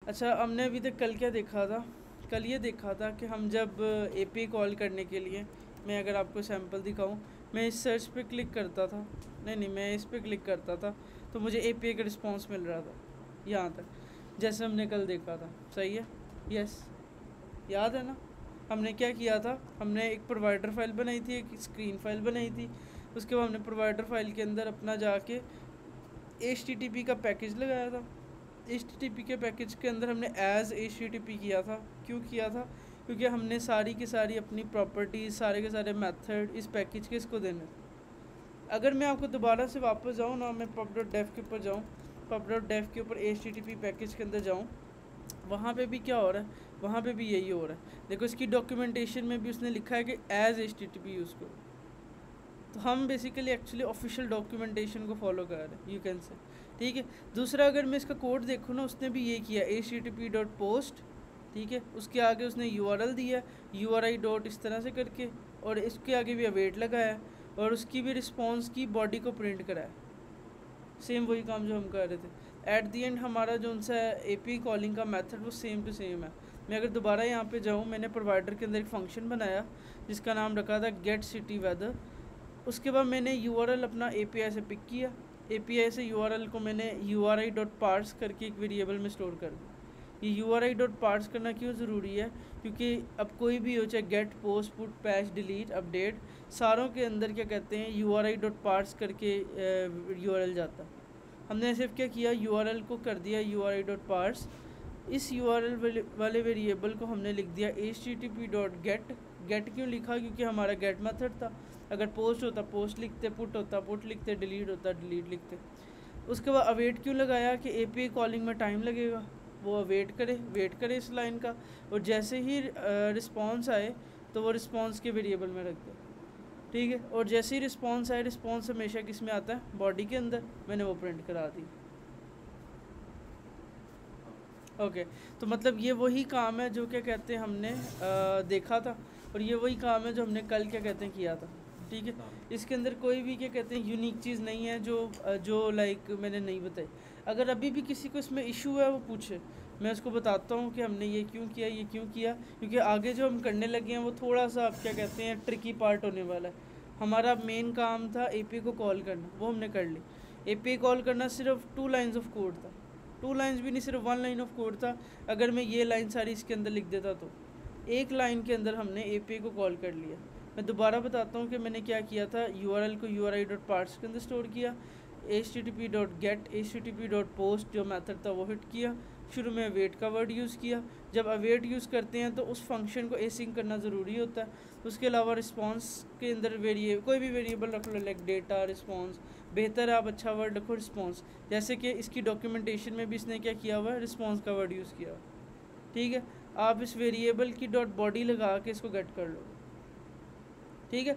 अच्छा, हमने अभी तक कल क्या देखा था? कल ये देखा था कि हम जब एपीआई कॉल करने के लिए, मैं अगर आपको सैंपल दिखाऊं, मैं इस सर्च पे क्लिक करता था, नहीं मैं इस पे क्लिक करता था तो मुझे एपीआई का रिस्पांस मिल रहा था यहाँ तक, जैसे हमने कल देखा था। सही है? यस, याद है ना? हमने क्या किया था, हमने एक प्रोवाइडर फाइल बनाई थी, एक स्क्रीन फाइल बनाई थी। उसके बाद हमने प्रोवाइडर फाइल के अंदर अपना जाके HTTP का पैकेज लगाया था। HTTP के पैकेज के अंदर हमने एज HTTP किया था। क्यों किया था? क्योंकि हमने सारी की सारी अपनी प्रॉपर्टीज़, सारे के सारे मेथड इस पैकेज के इसको देने थे। अगर मैं आपको दोबारा से वापस जाऊँ ना, मैं pub.dev के ऊपर जाऊँ, pub.dev के ऊपर HTTP पैकेज के अंदर जाऊँ, वहाँ पे भी क्या हो रहा है? वहाँ पे भी यही हो रहा है। देखो, इसकी डॉक्यूमेंटेशन में भी उसने लिखा है कि एज HTTP यूज़ करो। तो हम बेसिकली एक्चुअली ऑफिशियल डॉक्यूमेंटेशन को फॉलो कर रहे हैं, यू कैन से। ठीक है। दूसरा, अगर मैं इसका कोड देखूँ ना, उसने भी ये किया http.post, ठीक है, उसके आगे उसने URL दिया URI डॉट इस तरह से करके, और इसके आगे भी अवेट लगाया, और उसकी भी रिस्पॉन्स की बॉडी को प्रिंट कराया। सेम वही काम जो हम कर रहे थे। एट दी एंड हमारा जो उनसे एपीआई कॉलिंग का मेथड वो सेम टू सेम है। मैं अगर दोबारा यहाँ पे जाऊँ, मैंने प्रोवाइडर के अंदर एक फ़ंक्शन बनाया जिसका नाम रखा था गेट सिटी वेदर। उसके बाद मैंने URL अपना API से पिक किया, API से URL को मैंने URI.parse करके एक वेरिएबल में स्टोर कर दिया। ये URI.parse करना क्यों ज़रूरी है? क्योंकि अब कोई भी हो, चाहे get, post, put, patch, delete, update, सारों के अंदर क्या कहते हैं, URI.parse करके URL जाता। हमने सिर्फ क्या किया, URL को कर दिया URI.parse। इस URL वाले वेरिएबल को हमने लिख दिया http.get। गेट क्यों लिखा? क्योंकि हमारा गेट मेथड था। अगर पोस्ट होता पोस्ट लिखते, पुट होता पुट लिखते, डिलीट होता डिलीट लिखते। उसके बाद अवेट क्यों लगाया? कि API कॉलिंग में टाइम लगेगा, वो वेट करे इस लाइन का, और जैसे ही रिस्पॉन्स आए तो वो रिस्पॉन्स के वेरिएबल में रख दे। ठीक है। और जैसे ही रिस्पॉन्स आए, रिस्पॉन्स हमेशा किस में आता है? बॉडी के अंदर। मैंने वो प्रिंट करा दी। ओके। तो मतलब ये वही काम है जो क्या कहते हैं हमने देखा था, और ये वही काम है जो हमने कल क्या कहते हैं किया था। ठीक है। इसके अंदर कोई भी क्या कहते हैं यूनिक चीज़ नहीं है जो लाइक मैंने नहीं बताई। अगर अभी भी किसी को इसमें इशू है वो पूछे, मैं उसको बताता हूँ कि हमने ये क्यों किया, क्योंकि आगे जो हम करने लगे हैं वो थोड़ा सा आप क्या कहते हैं ट्रिकी पार्ट होने वाला है। हमारा मेन काम था API को कॉल करना, वो हमने कर ली। API कॉल करना सिर्फ 2 लाइन्स ऑफ कोड था, 2 लाइन्स भी नहीं, सिर्फ 1 लाइन ऑफ कोड था। अगर मैं ये लाइन सारी इसके अंदर लिख देता तो 1 लाइन के अंदर हमने API को कॉल कर लिया। मैं दोबारा बताता हूँ कि मैंने क्या किया था। URL को URI.parse के अंदर स्टोर किया, http.get, http.post जो मेथड था वो हिट किया, शुरू में अवेट का वर्ड यूज़ किया। जब अवेट यूज़ करते हैं तो उस फंक्शन को एसिंक करना ज़रूरी होता है। उसके अलावा रिस्पॉन्स के अंदर कोई भी वेरिएबल रख लो, लाइक डेटा, रिस्पॉन्स, बेहतर है आप अच्छा वर्ड रखो रिस्पॉन्स। जैसे कि इसकी डॉक्यूमेंटेशन में भी इसने क्या किया हुआ है, रिस्पॉन्स का वर्ड यूज़ किया हुआ। ठीक है। आप इस वेरिएबल की डॉट बॉडी लगा के इसको गेट कर लो। ठीक है।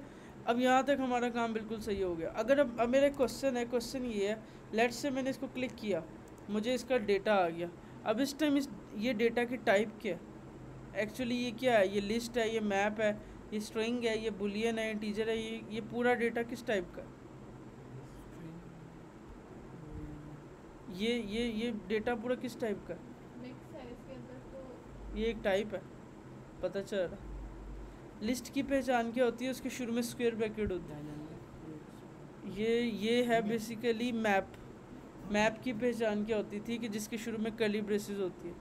अब यहाँ तक हमारा काम बिल्कुल सही हो गया। अगर अब मेरा क्वेश्चन ये है, लेट्स से मैंने इसको क्लिक किया, मुझे इसका डेटा आ गया। अब इस टाइम ये डेटा की टाइप क्या है? एक्चुअली ये क्या है? ये लिस्ट है, ये मैप है, ये स्ट्रिंग है, ये बुलियन है, इंटीजर है, ये पूरा डेटा किस टाइप का है? ये डेटा पूरा किस टाइप का है? मिक्स है इसके अंदर तो। ये एक टाइप है, पता चल रहा। लिस्ट की पहचान क्या होती है? उसके शुरू में स्क्वायर ब्रैकेट होती है। ये है बेसिकली मैप की पहचान क्या होती थी? कि जिसके शुरू में कर्ली ब्रेसेस होती है।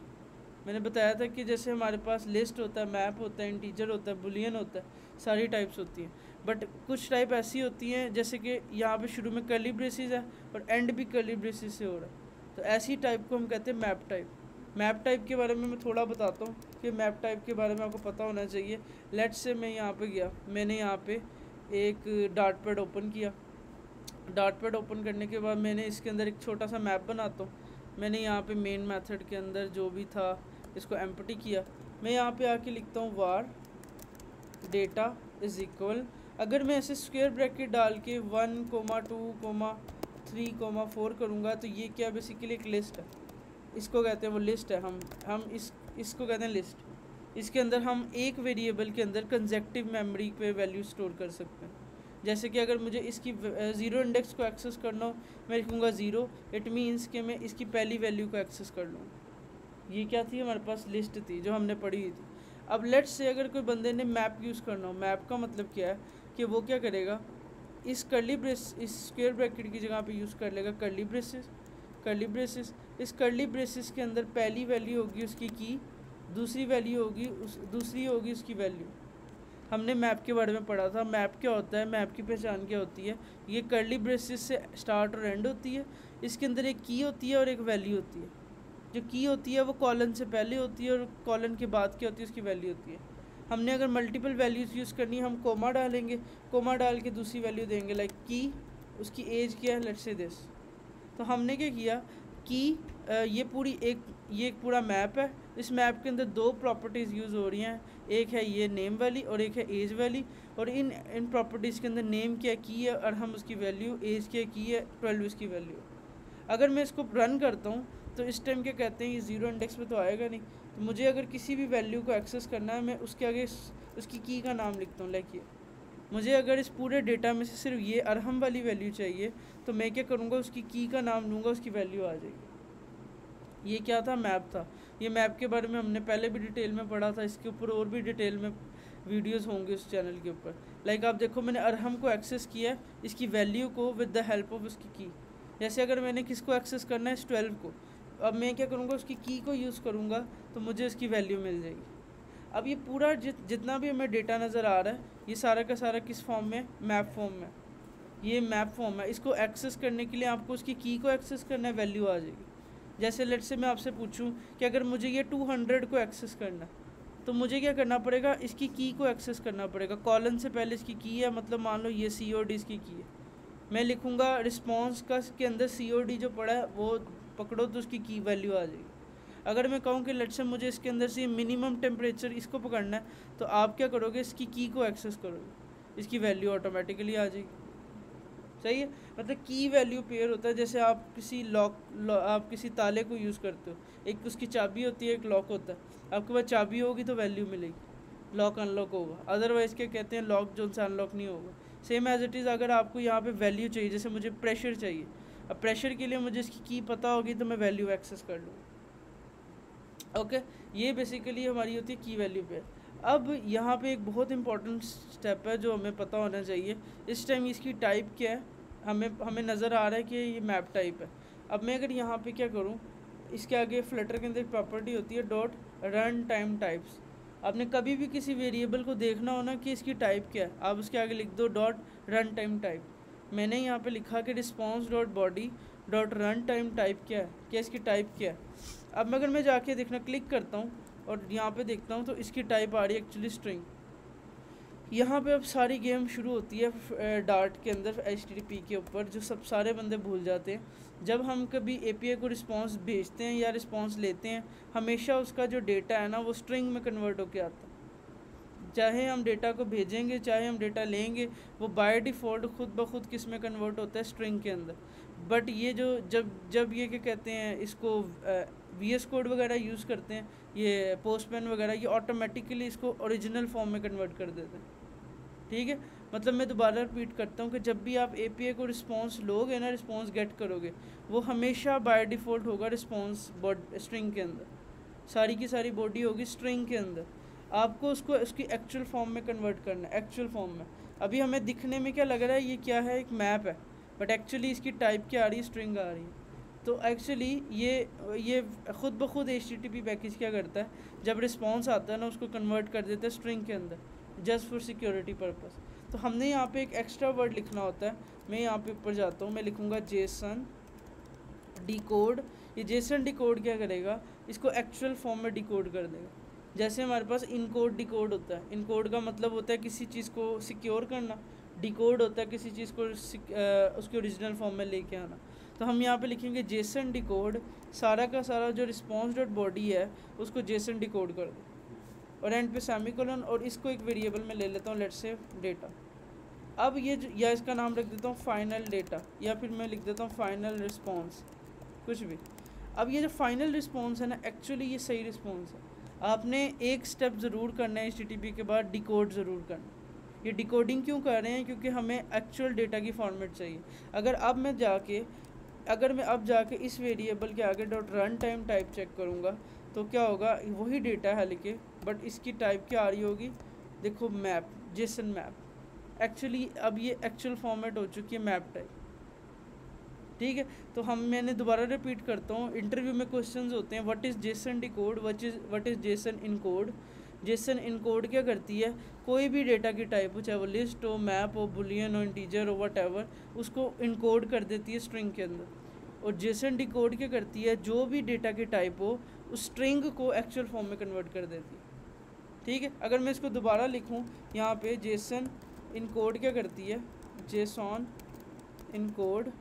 मैंने बताया था कि जैसे हमारे पास लिस्ट होता है, मैप होता है, इंटीजर होता है, बुलियन होता है, सारी टाइप्स होती हैं। बट कुछ टाइप ऐसी होती हैं जैसे कि यहाँ पे शुरू में कर्ली ब्रेसेस है और एंड भी कर्ली ब्रेसेस से हो रहा है, तो ऐसी टाइप को हम कहते हैं मैप टाइप। मैप टाइप के बारे में मैं थोड़ा बताता हूँ कि मैप टाइप के बारे में आपको पता होना चाहिए। लेट्स से मैं यहाँ पे गया, मैंने यहाँ पे एक डार्ट पैड ओपन किया। डार्ट पैड ओपन करने के बाद मैंने इसके अंदर एक छोटा सा मैप बनाता हूँ। मैंने यहाँ पे मेन मेथड के अंदर जो भी था इसको एम्प्टी किया। मैं यहाँ पे आके लिखता हूँ var डेटा इज इक्वल, अगर मैं ऐसे स्क्वायर ब्रैकेट डाल के 1, 2, 3, 4 करूँगा तो ये क्या बेसिकली एक लिस्ट है। इसको कहते हैं वो लिस्ट है। हम इसको कहते हैं लिस्ट। इसके अंदर हम एक वेरिएबल के अंदर कंजेक्टिव मेमोरी पे वैल्यू स्टोर कर सकते हैं। जैसे कि अगर मुझे इसकी ज़ीरो इंडेक्स को एक्सेस करना हो, मैं लिखूँगा 0, इट मीन्स कि मैं इसकी पहली वैल्यू को एक्सेस कर लूँ। ये क्या थी, हमारे पास लिस्ट थी जो हमने पढ़ी हुई थी। अब लेट्स से अगर कोई बंदे ने मैप यूज़ करना हो, मैप का मतलब क्या है कि वो क्या करेगा, इस कर्ली ब्रेस, इस स्क्वायर ब्रैकेट की जगह पे यूज़ कर लेगा कर्ली ब्रेसेस। इस कर्ली ब्रेसेस के अंदर पहली वैल्यू होगी उसकी की, दूसरी वैल्यू होगी दूसरी होगी उसकी वैल्यू। हमने मैप के बारे में पढ़ा था, मैप क्या होता है, मैप की पहचान क्या होती है, ये कर्ली ब्रेसेस से स्टार्ट और एंड होती है। इसके अंदर एक की होती है और एक वैल्यू होती है। जो की होती है वो कॉलन से पहले होती है और कॉलन के बाद क्या होती है, उसकी वैल्यू होती है। हमने अगर मल्टीपल वैल्यूज़ यूज़ करनी है, हम कोमा डालेंगे, कोमा डाल के दूसरी वैल्यू देंगे, लाइक की, उसकी एज क्या है, लेट्स से दिस। तो हमने क्या किया कि ये एक पूरा मैप है। इस मैप के अंदर दो प्रॉपर्टीज़ यूज़ हो रही हैं, एक है ये नेम वाली और एक है एज वाली। और इन प्रॉपर्टीज़ के अंदर नेम क्या की है और हम उसकी वैल्यू, एज क्या की है, 12 उसकी वैल्यू। अगर मैं इसको रन करता हूँ तो इस टाइम क्या कहते हैं, ये ज़ीरो इंडेक्स पे तो आएगा नहीं। तो मुझे अगर किसी भी वैल्यू को एक्सेस करना है, मैं उसके आगे उसकी की का नाम लिखता हूँ, लाइक ये। मुझे अगर इस पूरे डेटा में से सिर्फ ये अरहम वाली वैल्यू चाहिए तो मैं क्या करूँगा, उसकी की का नाम लूँगा, उसकी वैल्यू आ जाएगी। ये क्या था, मैप था। ये मैप के बारे में हमने पहले भी डिटेल में पढ़ा था, इसके ऊपर और भी डिटेल में वीडियोस होंगे उस चैनल के ऊपर। लाइक आप देखो, मैंने अरहम को एक्सेस किया इसकी वैल्यू को विद द हेल्प ऑफ उसकी की। जैसे अगर मैंने किसको एक्सेस करना है, इस 12 को, अब मैं क्या करूँगा, उसकी की को यूज़ करूँगा तो मुझे उसकी वैल्यू मिल जाएगी। अब ये पूरा जितना भी हमें डेटा नज़र आ रहा है, ये सारा का सारा किस फॉर्म में, मैप फॉर्म में। ये मैप फॉर्म है। इसको एक्सेस करने के लिए आपको उसकी की को एक्सेस करना है, वैल्यू आ जाएगी। जैसे लेट से मैं आपसे पूछूं कि अगर मुझे ये 200 को एक्सेस करना है तो मुझे क्या करना पड़ेगा, इसकी की को एक्सेस करना पड़ेगा। कॉलन से पहले इसकी की है, मतलब मान लो ये COD इसकी की है, मैं लिखूँगा रिस्पॉन्स का के अंदर COD जो पड़ा है वो पकड़ो तो उसकी की वैल्यू आ जाएगी। अगर मैं कहूँ कि लेट से मुझे इसके अंदर से मिनिमम टेम्परेचर इसको पकड़ना है तो आप क्या करोगे, इसकी की को एक्सेस करोगे, इसकी वैल्यू ऑटोमेटिकली आ जाएगी। सही है, मतलब की वैल्यू पेयर होता है। जैसे आप किसी आप किसी ताले को यूज़ करते हो, एक उसकी चाबी होती है, एक लॉक होता है। आपके पास चाबी होगी तो वैल्यू मिलेगी, लॉक अनलॉक होगा, अदरवाइज़ क्या कहते हैं, लॉक जो से अनलॉक नहीं होगा। सेम एज इट इज़ अगर आपको यहाँ पे वैल्यू चाहिए, जैसे मुझे प्रेशर चाहिए, अब प्रेशर के लिए मुझे इसकी की पता होगी तो मैं वैल्यू एक्सेस कर लूँगा। ओके, ये बेसिकली हमारी होती है की वैल्यू पेयर। अब यहाँ पे एक बहुत इंपॉर्टेंट स्टेप है जो हमें पता होना चाहिए। इस टाइम इसकी टाइप क्या है, हमें नज़र आ रहा है कि ये मैप टाइप है। अब मैं अगर यहाँ पे क्या करूँ, इसके आगे फ्लटर के अंदर एक प्रॉपर्टी होती है डॉट रन टाइम टाइप्स। आपने कभी भी किसी वेरिएबल को देखना हो ना कि इसकी टाइप क्या है, आप उसके आगे लिख दो डॉट रन टाइम टाइप। मैंने यहाँ पे लिखा कि response dot body dot runtime type क्या है, क्या इसकी टाइप क्या है। अब अगर मैं जाके देखना क्लिक करता हूँ और यहाँ पे देखता हूँ तो इसकी टाइप आ रही है एक्चुअली स्ट्रिंग। यहाँ पे अब सारी गेम शुरू होती है डार्ट के अंदर HTTP के ऊपर, जो सब सारे बंदे भूल जाते हैं। जब हम कभी API को रिस्पांस भेजते हैं या रिस्पांस लेते हैं, हमेशा उसका जो डेटा है ना वो स्ट्रिंग में कन्वर्ट होकर आता है। चाहे हम डेटा को भेजेंगे चाहे हम डेटा लेंगे, वो बाय डिफ़ॉल्ट खुद ब खुद किस में कन्वर्ट होता है, स्ट्रिंग के अंदर। बट ये जो जब ये क्या कहते हैं, इसको VS कोड वगैरह यूज़ करते हैं, ये पोस्टमैन वगैरह, ये ऑटोमेटिकली इसको ओरिजिनल फॉर्म में कन्वर्ट कर देते हैं। ठीक है, मतलब मैं दोबारा रिपीट करता हूँ कि जब भी आप API को रिस्पांस लोगे ना, रिस्पांस गेट करोगे, वो हमेशा बाय डिफ़ॉल्ट होगा रिस्पांस स्ट्रिंग के अंदर। सारी की सारी बॉडी होगी स्ट्रिंग के अंदर। आपको उसको उसकी एक्चुअल फॉर्म में कन्वर्ट करना है, एक्चुअल फॉर्म में। अभी हमें दिखने में क्या लग रहा है, ये क्या है, एक मैप है, बट एक्चुअली इसकी टाइप क्या आ रही है, स्ट्रिंग आ रही है। तो एक्चुअली ये खुद ब खुद HTTP पैकेज क्या करता है, जब रिस्पांस आता है ना उसको कन्वर्ट कर देता है स्ट्रिंग के अंदर, जस्ट फॉर सिक्योरिटी पर्पस। तो हमने यहाँ पे एक एक्स्ट्रा वर्ड लिखना होता है। मैं यहाँ पे ऊपर जाता हूँ, मैं लिखूँगा जेसन डिकोड। ये जेसन डिकोड क्या करेगा, इसको एक्चुअल फॉर्म में डिकोड कर देगा। जैसे हमारे पास इनकोड डिकोड होता है, इनकोड का मतलब होता है किसी चीज़ को सिक्योर करना, डिकोड होता है किसी चीज़ को उसके ओरिजिनल फॉर्म में लेके आना। तो हम यहाँ पे लिखेंगे जेसन डिकोड, सारा का सारा जो रिस्पॉन्स डॉट बॉडी है उसको जेसन डिकोड कर दो, और एंड पे सेमीकोलन, और इसको एक वेरिएबल में ले लेता हूँ, लेट्स से डेटा। अब ये या इसका नाम रख देता हूँ फाइनल डेटा, या फिर मैं लिख देता हूँ फाइनल रिस्पॉन्स, कुछ भी। अब ये जो फाइनल रिस्पॉन्स है ना, एक्चुअली ये सही रिस्पॉन्स है। आपने एक स्टेप ज़रूर करना है HTTP के बाद, डिकोड ज़रूर करना। ये डिकोडिंग क्यों कर रहे हैं, क्योंकि हमें एक्चुअल डेटा की फॉर्मेट चाहिए। अगर मैं अब जाके इस वेरिएबल के आगे dot runtime type check करूँगा तो क्या होगा, वही डेटा है लिखे बट इसकी टाइप क्या आ रही होगी, देखो मैप, जेसन मैप। एक्चुअली अब ये एक्चुअल फॉर्मेट हो चुकी है मैप टाइप, ठीक है। तो मैंने दोबारा रिपीट करता हूँ, इंटरव्यू में क्वेश्चंस होते हैं what is Jason decode, what is Jason encode. Jason encode क्या करती है, कोई भी डेटा की टाइप हो, चाहे वो लिस्ट हो, मैप हो, बुलियन हो, इंटीजर हो, व्हाटएवर, उसको इनकोड कर देती है स्ट्रिंग के अंदर। और जेसन डिकोड क्या करती है, जो भी डेटा की टाइप हो उस स्ट्रिंग को एक्चुअल फॉर्म में कन्वर्ट कर देती है, ठीक है। अगर मैं इसको दोबारा लिखूँ यहाँ पे, जेसन इनकोड क्या करती है, जेसन इनकोड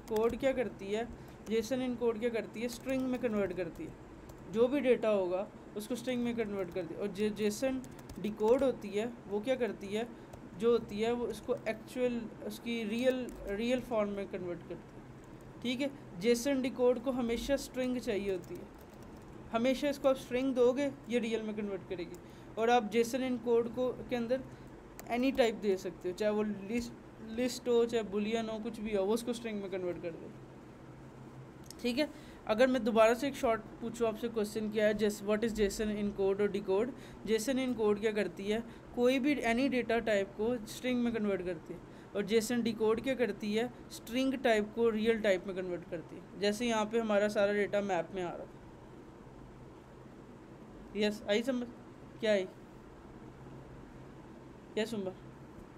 कोड क्या करती है, जेसन इनकोड क्या करती है, स्ट्रिंग में कन्वर्ट करती है, जो भी डेटा होगा उसको स्ट्रिंग में कन्वर्ट करती है। और जेसन डिकोड होती है वो क्या करती है, जो होती है वो उसको एक्चुअल उसकी रियल फॉर्म में कन्वर्ट करती है, ठीक है। जेसन डिकोड को हमेशा स्ट्रिंग चाहिए होती है, हमेशा इसको आप स्ट्रिंग दोगे ये रियल में कन्वर्ट करेगी। और आप जेसन इनकोड को के अंदर एनी टाइप दे सकते हो, चाहे वो लिस्ट हो, चाहे बुलियन हो, कुछ भी हो, वो उसको स्ट्रिंग में कन्वर्ट कर दे, ठीक है। अगर मैं दोबारा से एक शॉर्ट पूछूँ आपसे, क्वेश्चन क्या है, व्हाट इज़ जेसन इनकोड और डिकोड। जेसन इनकोड क्या करती है, कोई भी एनी डेटा टाइप को स्ट्रिंग में कन्वर्ट करती है, और जेसन डिकोड क्या करती है, स्ट्रिंग टाइप को रियल टाइप में कन्वर्ट करती है। जैसे यहाँ पे हमारा सारा डेटा मैप में आ रहा था, यस आई समझ, क्या आई, यस उमर,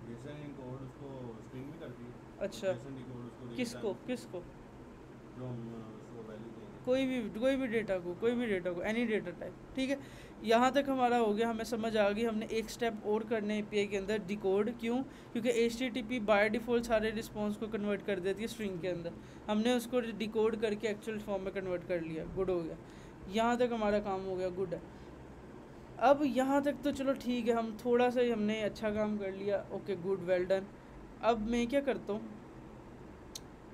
जेसन इनकोड उसको स्ट्रिंग में करती है, अच्छा जेसन डिकोड उसको किसको जो हम उसको वैल्यू देंगे, कोई भी डेटा को एनी डेटा टाइप, ठीक है। यहाँ तक हमारा हो गया, हमें समझ आ गई। हमने एक स्टेप और करने एपीआई के अंदर, डिकोड। क्यों, क्योंकि एचटीटीपी बाय डिफ़ॉल्ट सारे रिस्पॉन्स को कन्वर्ट कर देती है स्ट्रिंग के अंदर, हमने उसको डिकोड करके एक्चुअल फॉर्म में कन्वर्ट कर लिया, गुड हो गया। यहाँ तक हमारा काम हो गया, गुड है। अब यहाँ तक तो चलो ठीक है, हम थोड़ा सा ही हमने अच्छा काम कर लिया, ओके गुड, वेल डन। अब मैं क्या करता हूँ,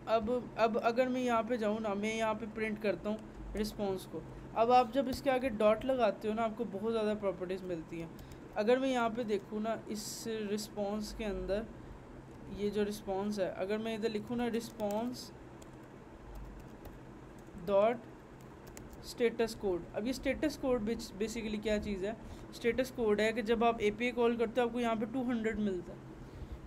अब अगर मैं यहाँ पे जाऊँ ना, मैं यहाँ पे प्रिंट करता हूँ रिस्पॉन्स को। अब आप जब इसके आगे डॉट लगाते हो ना, आपको बहुत ज़्यादा प्रॉपर्टीज़ मिलती हैं। अगर मैं यहाँ पे देखूँ ना, इस रिस्पॉन्स के अंदर ये जो रिस्पॉन्स है, अगर मैं इधर लिखूँ ना, रिस्पॉन्स डॉट स्टेटस कोड। अब ये स्टेटस कोड बेसिकली क्या चीज़ है, स्टेटस कोड है कि जब आप एपीआई कॉल करते हो आपको यहाँ पे 200 मिलता है।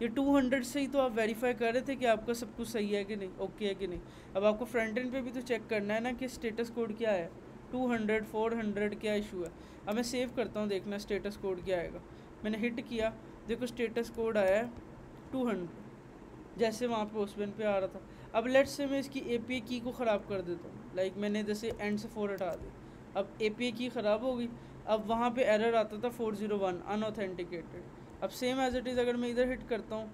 ये 200 से ही तो आप वेरीफाई कर रहे थे कि आपका सब कुछ सही है कि नहीं, ओके है कि नहीं। अब आपको फ्रंट एंड पे भी तो चेक करना है ना कि स्टेटस कोड क्या है, 200 400 क्या इशू है। अब मैं सेव करता हूँ, देखना स्टेटस कोड क्या आएगा। मैंने हिट किया, देखो स्टेटस कोड आया है 200, जैसे वहाँ पे ओसबेन पे आ रहा था। अब लेट्स से मैं इसकी एपीआई की को ख़राब कर देता हूँ, लाइक मैंने जैसे एंड से 4 हटा दी, अब एपीआई की ख़राब हो गई। अब वहाँ पे एरर आता था 401 अनऑथेंटिकेटेड। अब सेम एज इट इज़ अगर मैं इधर हिट करता हूँ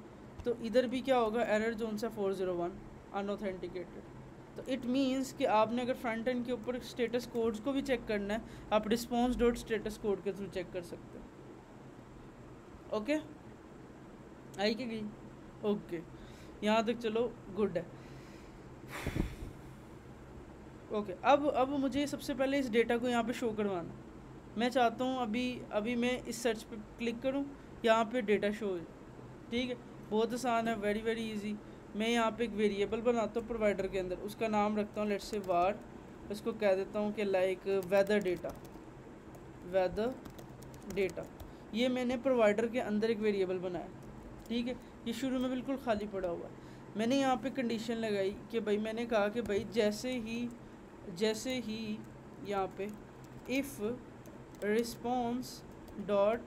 तो इधर भी क्या होगा, एरर जोन सा 401 अनऑथेंटिकेटेड। तो इट मीन्स कि आपने अगर फ्रंट एंड के ऊपर स्टेटस कोड्स को भी चेक करना है, आप रिस्पॉन्स डॉट स्टेटस कोड के थ्रू चेक कर सकते हो। ओके, आई क्या गई, ओके यहाँ तक चलो गुड है। ओके, अब मुझे सबसे पहले इस डेटा को यहाँ पे शो करवाना। मैं चाहता हूँ अभी मैं इस सर्च पे क्लिक करूँ, यहाँ पे डेटा शो हो, ठीक है। बहुत आसान है, वेरी वेरी इजी। मैं यहाँ पे एक वेरिएबल बनाता हूँ प्रोवाइडर के अंदर, उसका नाम रखता हूँ लेट्स से वार, उसको कह देता हूँ कि लाइक वेदर डेटा। ये मैंने प्रोवाइडर के अंदर एक वेरिएबल बनाया, ठीक है। ये शुरू में बिल्कुल खाली पड़ा हुआ है। मैंने यहाँ पे कंडीशन लगाई कि भाई, मैंने कहा कि भाई जैसे ही यहाँ पे if response dot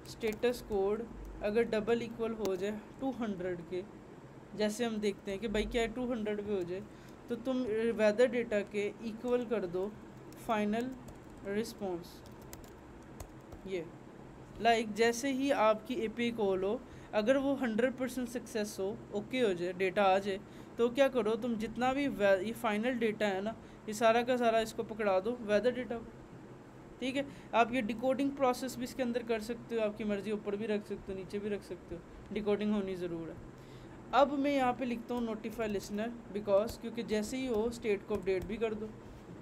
status code अगर डबल इक्वल हो जाए 200 के, जैसे हम देखते हैं कि भाई क्या 200 पे हो जाए, तो तुम वेदर डेटा के इक्वल कर दो फाइनल रिस्पॉन्स। ये लाइक जैसे ही आपकी एपीआई कॉल हो, अगर वो 100% सक्सेस हो, ओके हो जाए, डेटा आ जाए, तो क्या करो तुम, जितना भी ये फाइनल डेटा है ना, ये सारा का सारा इसको पकड़ा दो वेदर डेटा को, ठीक है। आप ये डिकोडिंग प्रोसेस भी इसके अंदर कर सकते हो, आपकी मर्ज़ी, ऊपर भी रख सकते हो, नीचे भी रख सकते हो, डिकोडिंग होनी ज़रूर है। अब मैं यहाँ पे लिखता हूँ नोटिफाई लिसनर, बिकॉज क्योंकि जैसे ही हो स्टेट को अपडेट भी कर दो।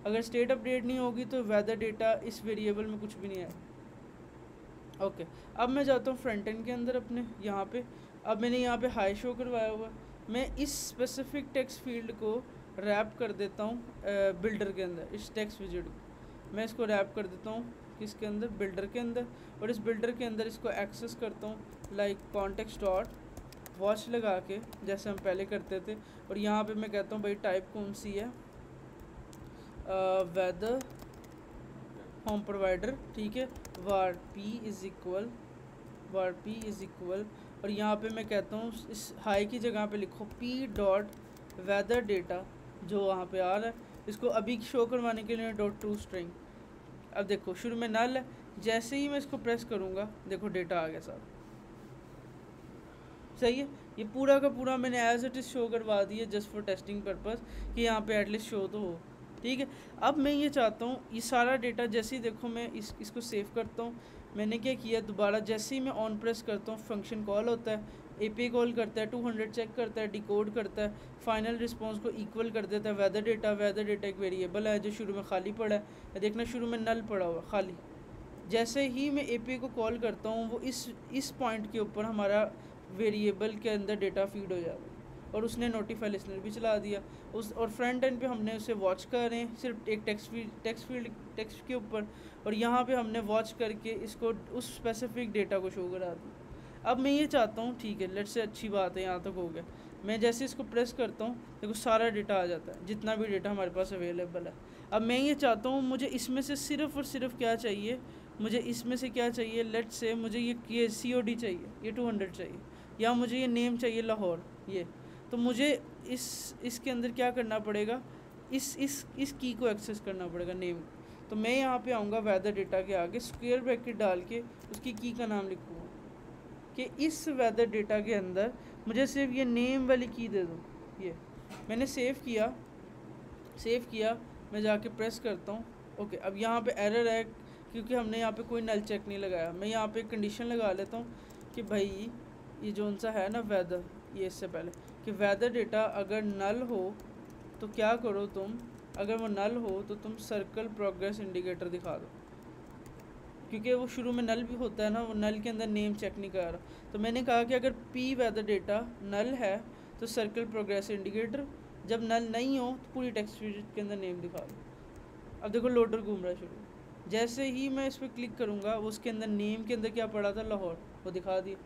अगर स्टेट अपडेट नहीं होगी तो वेदर डेटा इस वेरिएबल में कुछ भी नहीं आएगा। ओके, अब मैं जाता हूँ फ्रंट एंड के अंदर अपने यहाँ पे। अब मैंने यहाँ पे हाई शो करवाया हुआ, मैं इस स्पेसिफिक टेक्स्ट फील्ड को रैप कर देता हूँ बिल्डर के अंदर, इस टेक्स्ट विजेट को मैं इसको रैप कर देता हूँ किसके अंदर, बिल्डर के अंदर। और इस बिल्डर के अंदर इसको एक्सेस करता हूँ लाइक कॉन्टेक्स्ट डॉट वॉच लगा के, जैसे हम पहले करते थे। और यहाँ पे मैं कहता हूँ भाई टाइप कौन सी है, वेदर होम प्रोवाइडर, ठीक है, var p इज़ इक्वल और यहाँ पे मैं कहता हूँ इस हाई की जगह पे लिखो p डॉट वेदर डेटा जो वहाँ पे आ रहा है, इसको अभी शो करवाने के लिए डॉट टू स्ट्रिंग। अब देखो शुरू में नल है, जैसे ही मैं इसको प्रेस करूँगा देखो डेटा आ गया साहब, सही है। ये पूरा का पूरा मैंने एज इट इज़ शो करवा दिया जस्ट फॉर टेस्टिंग पर्पस कि यहाँ पे एटलीस्ट शो तो हो, ठीक है। अब मैं ये चाहता हूँ ये सारा डेटा जैसे ही देखो मैं इसको सेव करता हूँ। मैंने क्या किया, दोबारा जैसे ही मैं ऑन प्रेस करता हूँ फंक्शन कॉल होता है, एपीआई कॉल करता है, 200 चेक करता है, डिकोड करता है, फाइनल रिस्पांस को इक्वल कर देता है वेदर डेटा एक वेरिएबल है जो शुरू में खाली पड़ा है, देखना शुरू में नल पड़ा हुआ खाली। जैसे ही मैं एपीआई को कॉल करता हूँ वो इस पॉइंट के ऊपर हमारा वेरिएबल के अंदर डेटा फीड हो जाता है और उसने नोटिफाई लिसनर भी चला दिया उस, और फ्रंट एंड पे हमने उसे वॉच कर रहे हैं सिर्फ एक टेक्स्ट के ऊपर, और यहाँ पे हमने वॉच करके इसको उस स्पेसिफिक डेटा को शो करा दिया। अब मैं ये चाहता हूँ, ठीक है, लेट्स से अच्छी बात है, यहाँ तक हो गया। मैं जैसे इसको प्रेस करता हूँ देखो सारा डेटा आ जाता है, जितना भी डेटा हमारे पास अवेलेबल है। अब मैं ये चाहता हूँ मुझे इसमें से सिर्फ और सिर्फ क्या चाहिए, मुझे इसमें से क्या चाहिए, लेट्स से मुझे ये COD चाहिए, ये 200 चाहिए, या मुझे ये नेम चाहिए लाहौर, ये तो मुझे इसके अंदर क्या करना पड़ेगा, इस की को एक्सेस करना पड़ेगा नेम। तो मैं यहाँ पे आऊँगा वेदर डेटा के आगे स्क्वायर ब्रैकेट डाल के उसकी की का नाम लिखूँगा कि इस वेदर डेटा के अंदर मुझे सिर्फ ये नेम वाली की दे दो। ये मैंने सेव किया, मैं जाके प्रेस करता हूँ। ओके, अब यहाँ पे एरर है क्योंकि हमने यहाँ पे कोई नल चेक नहीं लगाया। मैं यहाँ पे कंडीशन लगा लेता हूँ कि भाई ये जो सा है ना वेदर, ये इससे पहले कि वेदर डेटा अगर नल हो तो क्या करो तुम, अगर वो नल हो तो तुम सर्कल प्रोग्रेस इंडिकेटर दिखा दो, क्योंकि वो शुरू में नल भी होता है ना, वो नल के अंदर नेम चेक नहीं कर रहा। तो मैंने कहा कि अगर p वेदर डेटा नल है तो सर्कल प्रोग्रेस इंडिकेटर, जब नल नहीं हो तो पूरी टेक्स्ट के अंदर नेम दिखा दो। अब देखो लोडर घूम रहा है शुरू, जैसे ही मैं इस पर क्लिक करूँगा उसके अंदर नेम के अंदर क्या पड़ा था, लाहौर, वो दिखा दिया।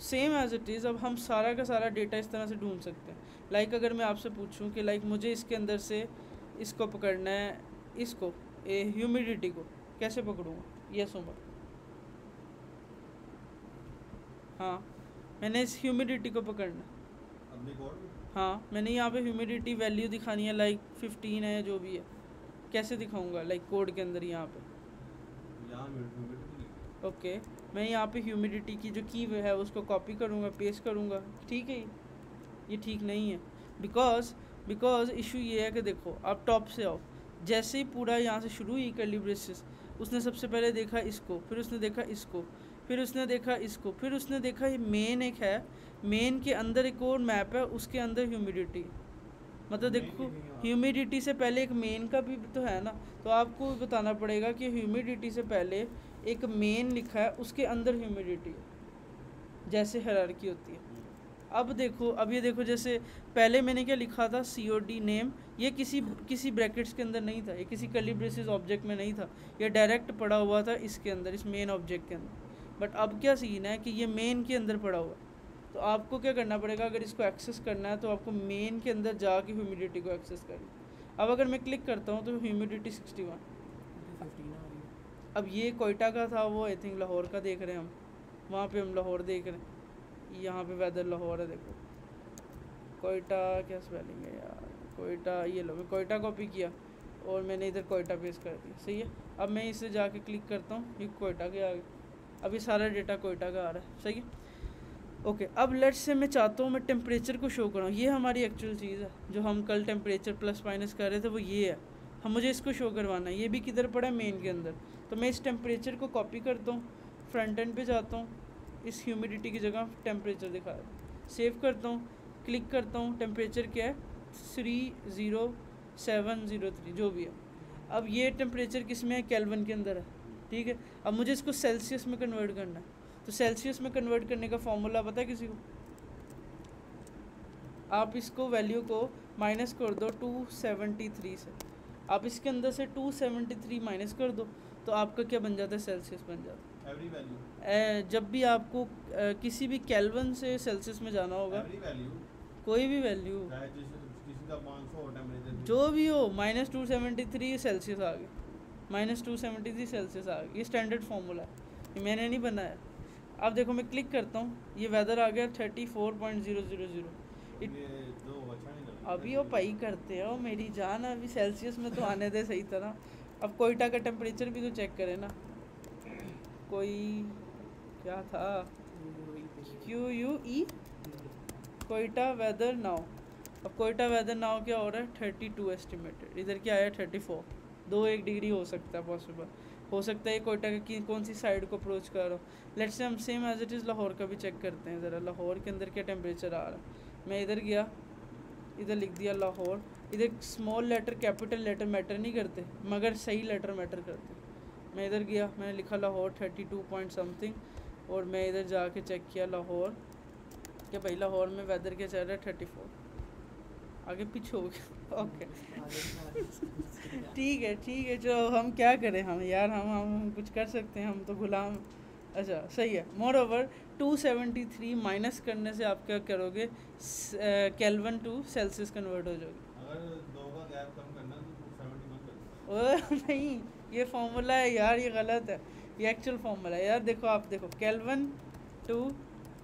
सेम एज इट इज़ अब हम सारा का सारा डेटा इस तरह से ढूंढ सकते हैं। लाइक अगर मैं आपसे पूछूं कि लाइक मुझे इसके अंदर से इसको पकड़ना है, इसको ह्यूमिडिटी को कैसे पकड़ूंगा, यस उमर, हाँ मैंने इस ह्यूमिडिटी को पकड़ना, अपनी कोड में हाँ मैंने यहाँ पे ह्यूमिडिटी वैल्यू दिखानी है लाइक 15 है जो भी है, कैसे दिखाऊंगा लाइक कोड के अंदर यहाँ पे, यहाँ ह्यूमिडिटी ओके मैं यहाँ पे ह्यूमिडिटी की जो की है उसको कॉपी करूँगा, पेस्ट करूँगा, ठीक है। ये ठीक नहीं है बिकॉज इशू ये है कि देखो आप टॉप से आओ, जैसे ही पूरा यहाँ से शुरू हुई कर्ली ब्रेसेस, उसने सबसे पहले देखा इसको, फिर उसने देखा इसको, फिर उसने देखा इसको, फिर उसने देखा ये मेन एक है, मेन के अंदर एक और मैप है, उसके अंदर ह्यूमिडिटी, मतलब देखो ह्यूमिडिटी से पहले एक मेन का भी तो है ना, तो आपको बताना पड़ेगा कि ह्यूमिडिटी से पहले एक मेन लिखा है उसके अंदर ह्यूमिडिटी है, जैसे हायरार्की होती है। अब देखो, अब ये देखो, जैसे पहले मैंने क्या लिखा था COD नेम, ये किसी ब्रैकेट्स के अंदर नहीं था, ये किसी कर्ली ब्रेसेस ऑब्जेक्ट में नहीं था, ये डायरेक्ट पड़ा हुआ था इसके अंदर, इस मेन ऑब्जेक्ट के अंदर। बट अब क्या सीन है कि ये मेन के अंदर पड़ा हुआ, तो आपको क्या करना पड़ेगा, अगर इसको एक्सेस करना है तो आपको मेन के अंदर जाके ह्यूमिडिटी को एक्सेस करना। अब अगर मैं क्लिक करता हूँ तो ह्यूमिडिटी 61, अब ये कोयटा का था, वो आई थिंक लाहौर का देख रहे हैं हम, वहाँ पे हम लाहौर देख रहे हैं, यहाँ पे वेदर लाहौर है, देखो कोयटा क्या स्पेलिंग है यार, कोयटा, ये लो मैं कोयटा कॉपी किया और मैंने इधर कोयटा पेस्ट कर दिया, सही है। अब मैं इसे जाके क्लिक करता हूँ, ये कोयटा के आगे, अभी सारा डेटा कोयटा का आ रहा है, सही है। ओके, अब लेट्स से मैं चाहता हूँ मैं टेम्परेचर को शो कराऊँ, ये हमारी एक्चुअल चीज़ है जो हम कल टेम्परेचर प्लस माइनस कर रहे थे, वो ये है, हम मुझे इसको शो करवाना है। ये भी किधर पड़ा है, मेन के अंदर। तो मैं इस टेम्परेचर को कॉपी करता हूँ, फ्रंट एंड पे जाता हूँ, इस ह्यूमिडिटी की जगह टेम्परेचर दिखा रहा है, सेव करता हूँ, क्लिक करता हूँ, टेम्परेचर क्या है 30703 जो भी है। अब ये टेम्परेचर किस में है, केल्विन के अंदर है, ठीक है। अब मुझे इसको सेल्सियस में कन्वर्ट करना है, तो सेल्सियस में कन्वर्ट करने का फॉर्मूला पता है किसी को, आप इसको वैल्यू को माइनस कर दो 273 से। आप इसके अंदर से 273 माइनस कर दो तो आपका क्या बन जाता है, सेल्सियस बन जाता एवरी वैल्यू है। जब भी आपको किसी भी केल्विन से सेल्सियस में जाना होगा, एवरी वैल्यू कोई भी वैल्यू चाहे किसी का 500 हो टेम्परेचर जो भी हो, -273 सेल्सियस आ गई, -273 सेल्सियस आ गई। ये स्टैंडर्ड फार्मूला है, ये मैंने नहीं बनाया। अब देखो मैं क्लिक करता हूँ, ये वेदर आ गया 34.000। ये जो अच्छा नहीं लगता अभी वो पई करते हो मेरी जान, अभी सेल्सियस में तो आने दे सही तरह। अब कोयटा का टेम्परेचर भी तो चेक करें ना। कोई क्या था, QUE कोयटा वेदर नाउ। अब कोयटा वेदर नाउ क्या हो रहा है, 32 एस्टिमेटेड। इधर क्या आया 34। 1 डिग्री हो सकता है, पॉसिबल हो सकता है। कोयटा की कौन सी साइड को अप्रोच कर रहा हो। लेट्स से हम same as it is Lahore का भी चेक करते हैं ज़रा, लाहौर के अंदर क्या टेम्परेचर आ रहा है। मैं इधर गया, इधर लिख दिया लाहौर। इधर small letter capital letter matter नहीं करते, मगर सही लेटर मैटर करते। मैं इधर गया, मैंने लिखा लाहौर 32 पॉइंट समथिंग, और मैं इधर जाके चेक किया लाहौर, क्या भाई लाहौर में वेदर क्या चल रहा है 34। आगे पीछे हो गया, ओके ठीक है जो हम क्या करें, हम यार हम कुछ कर सकते हैं, हम तो गुलाम। अच्छा सही है। मोर ओवर 273 माइनस करने से आप क्या करोगे, केल्विन टू सेल्सियस कन्वर्ट हो जाओगे। अगर 2 का गैप कम करना तो 271 कर ओ नहीं, ये फॉर्मूला है यार, ये गलत है। ये एक्चुअल फॉर्मूला है यार। देखो आप देखो, केल्विन टू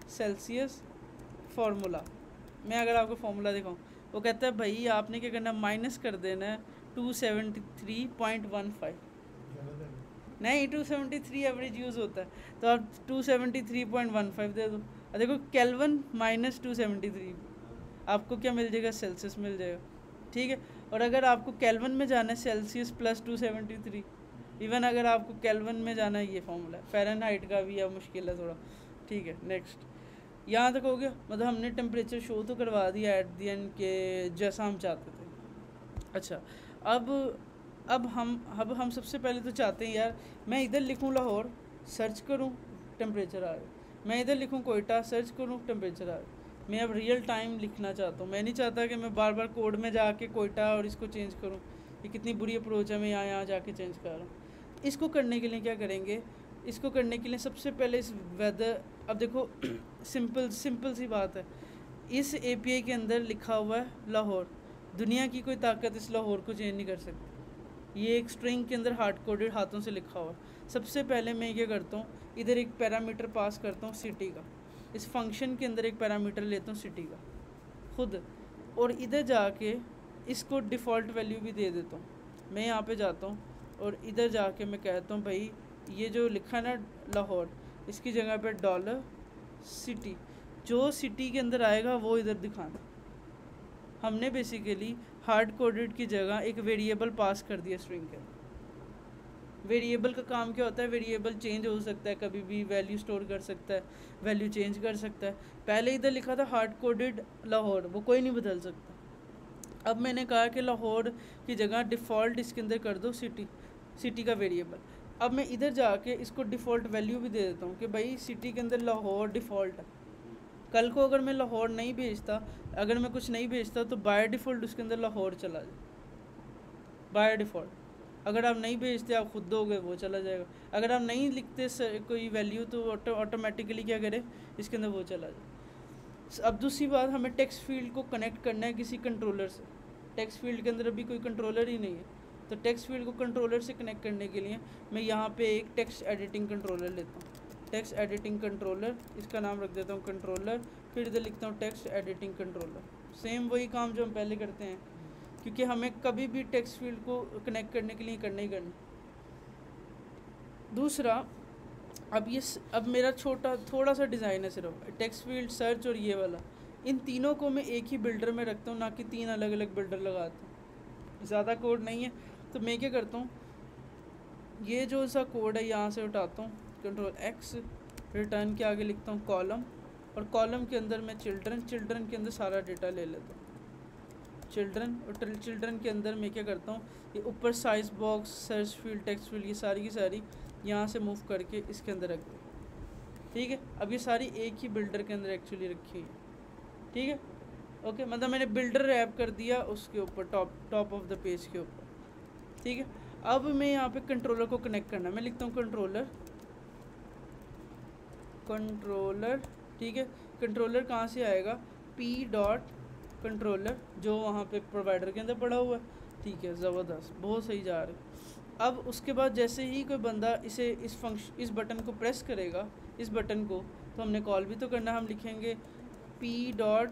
सेल्सियस फार्मूला। मैं अगर आपको फार्मूला दिखाऊँ, वो कहता है भाई आपने क्या करना, माइनस कर देना है 273.15। नहीं 273 एवरेज यूज़ होता है, तो आप 273.15 दे दो। और देखो केल्विन -273, आपको क्या मिल जाएगा, सेल्सियस मिल जाएगा। ठीक है। और अगर आपको केल्विन में जाना है, सेल्सियस प्लस 273। इवन अगर आपको केल्विन में जाना है, ये फॉर्मूला है। फ़ारेनहाइट का भी है, मुश्किल है थोड़ा। ठीक है, नेक्स्ट। यहाँ तक हो गया, मतलब हमने टेम्परेचर शो तो करवा दिया एट दी एंड के जैसा हम चाहते थे। अच्छा, अब हम सबसे पहले तो चाहते हैं यार, मैं इधर लिखूँ लाहौर, सर्च करूँ, टेम्परेचर आ रहा। मैं इधर लिखूँ कोयटा, सर्च करूँ, टेम्परेचर आ रहा। मैं अब रियल टाइम लिखना चाहता हूँ। मैं नहीं चाहता कि मैं बार बार कोड में जाके कोयटा और इसको चेंज करूँ। ये कितनी बुरी अप्रोच है, मैं यहाँ जाके चेंज कर रहा हूँ। इसको करने के लिए क्या करेंगे, इसको करने के लिए सबसे पहले इस वेदर, अब देखो सिंपल सी बात है, इस API के अंदर लिखा हुआ है लाहौर। दुनिया की कोई ताकत इस लाहौर को चेंज नहीं कर सकती। ये एक स्ट्रिंग के अंदर हार्ड कोडेड हाथों से लिखा हुआ है। सबसे पहले मैं ये करता हूँ, इधर एक पैरामीटर पास करता हूँ सिटी का। इस फंक्शन के अंदर एक पैरामीटर लेता हूँ सिटी का खुद, और इधर जाके इसको डिफ़ॉल्ट वैल्यू भी दे देता हूँ। मैं यहाँ पे जाता हूँ और इधर जाके मैं कहता हूँ भाई ये जो लिखा है ना लाहौर, इसकी जगह पे $सिटी, जो सिटी के अंदर आएगा वो इधर दिखाना। हमने बेसिकली हार्ड कोडेड की जगह एक वेरिएबल पास कर दिया स्ट्रिंग के अंदर। वेरिएबल का काम क्या होता है, वेरिएबल चेंज हो सकता है, कभी भी वैल्यू स्टोर कर सकता है, वैल्यू चेंज कर सकता है। पहले इधर लिखा था हार्ड कोडेड लाहौर, वो कोई नहीं बदल सकता। अब मैंने कहा कि लाहौर की जगह डिफ़ॉल्ट इसके अंदर कर दो सिटी का वेरिएबल। अब मैं इधर जाके इसको डिफ़ॉल्ट वैल्यू भी दे देता हूँ कि भाई सिटी के अंदर लाहौर डिफ़ॉल्ट है। कल को अगर मैं लाहौर नहीं भेजता, अगर मैं कुछ नहीं भेजता, तो बाय डिफ़ॉल्ट उसके अंदर लाहौर चला जाए, बाय डिफ़ॉल्ट। अगर आप नहीं भेजते, आप खुद दोगे, वो चला जाएगा। अगर आप नहीं लिखते कोई वैल्यू, तो ऑटोमेटिकली क्या करे, इसके अंदर वो चला जाए। अब दूसरी बात, हमें टेक्स्ट फील्ड को कनेक्ट करना है किसी कंट्रोलर से। टेक्स्ट फील्ड के अंदर अभी कोई कंट्रोलर ही नहीं है, तो टेक्स्ट फील्ड को कंट्रोलर से कनेक्ट करने के लिए मैं यहाँ पे एक टेक्स्ट एडिटिंग कंट्रोलर लेता हूँ। टेक्स्ट एडिटिंग कंट्रोलर, इसका नाम रख देता हूँ कंट्रोलर। फिर इधर लिखता हूँ टेक्स्ट एडिटिंग कंट्रोलर। सेम वही काम जो हम पहले करते हैं, क्योंकि हमें कभी भी टेक्स्ट फील्ड को कनेक्ट करने के लिए करना ही करना। दूसरा, अब मेरा थोड़ा सा डिज़ाइन है सिर्फ, टेक्स्ट फील्ड, सर्च और ये वाला, इन तीनों को मैं एक ही बिल्डर में रखता हूँ, ना कि 3 अलग अलग बिल्डर लगाता हूँ। ज़्यादा कोड नहीं है, तो मैं क्या करता हूँ, ये जो सा कोड है यहाँ से उठाता हूँ, Ctrl+X, रिटर्न के आगे लिखता हूँ कॉलम, और कॉलम के अंदर मैं चिल्ड्रन के अंदर सारा डेटा ले लेता हूँ। चिल्ड्रन के अंदर मैं क्या करता हूँ, ये ऊपर size box, search field, text field, ये सारी की सारी यहाँ से मूव करके इसके अंदर रख दूँ। ठीक है, अब ये सारी एक ही बिल्डर के अंदर एक्चुअली रखी हुई है। ठीक है, ओके, मतलब मैंने बिल्डर रैप कर दिया उसके ऊपर, टॉप ऑफ द पेज के ऊपर, ठीक है। अब मैं यहाँ पे कंट्रोलर को कनेक्ट करना, मैं लिखता हूँ कंट्रोलर, ठीक है। कंट्रोलर कहाँ से आएगा, पी डॉट कंट्रोलर, जो वहाँ पे प्रोवाइडर के अंदर पड़ा हुआ है, ठीक है, ज़बरदस्त, बहुत सही जा रहा है। अब उसके बाद जैसे ही कोई बंदा इस बटन को प्रेस करेगा, इस बटन को, तो हमने कॉल भी तो करना है, हम लिखेंगे पी डॉट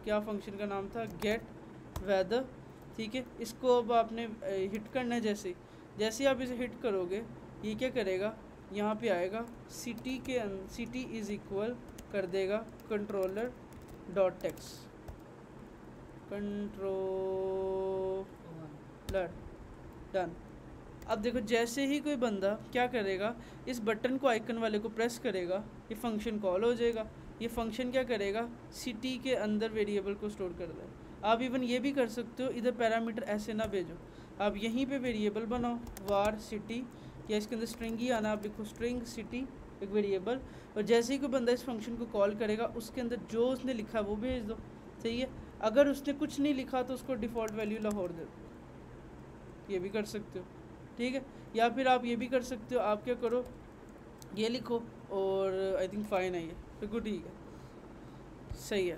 क्या फंक्शन का नाम था, गेट वेदर, ठीक है। इसको अब आपने हिट करना है, जैसे ही आप इसे हिट करोगे ये क्या करेगा, यहाँ पे आएगा सिटी इज़ इक्वल कर देगा controller dot text, controller done. अब देखो जैसे ही कोई बंदा क्या करेगा, इस बटन को आइकन वाले को प्रेस करेगा, ये फंक्शन कॉल हो जाएगा। ये फंक्शन क्या करेगा, सिटी के अंदर वेरिएबल को स्टोर कर देगा। आप इवन ये भी कर सकते हो, इधर पैरामीटर ऐसे ना भेजो, आप यहीं पे वेरिएबल बनाओ, वार सिटी, या इसके अंदर स्ट्रिंग ही आना, आप लिखो स्ट्रिंग सिटी एक वेरिएबल, और जैसे ही कोई बंदा इस फंक्शन को कॉल करेगा उसके अंदर जो उसने लिखा है वो भेज दो, सही है। अगर उसने कुछ नहीं लिखा तो उसको डिफ़ॉल्ट वैल्यू लाहौर दे दो, ये भी कर सकते हो, ठीक है। या फिर आप ये भी कर सकते हो, आप क्या करो, ये लिखो और आई थिंक फाइन है ये, बिल्कुल ठीक है, सही है।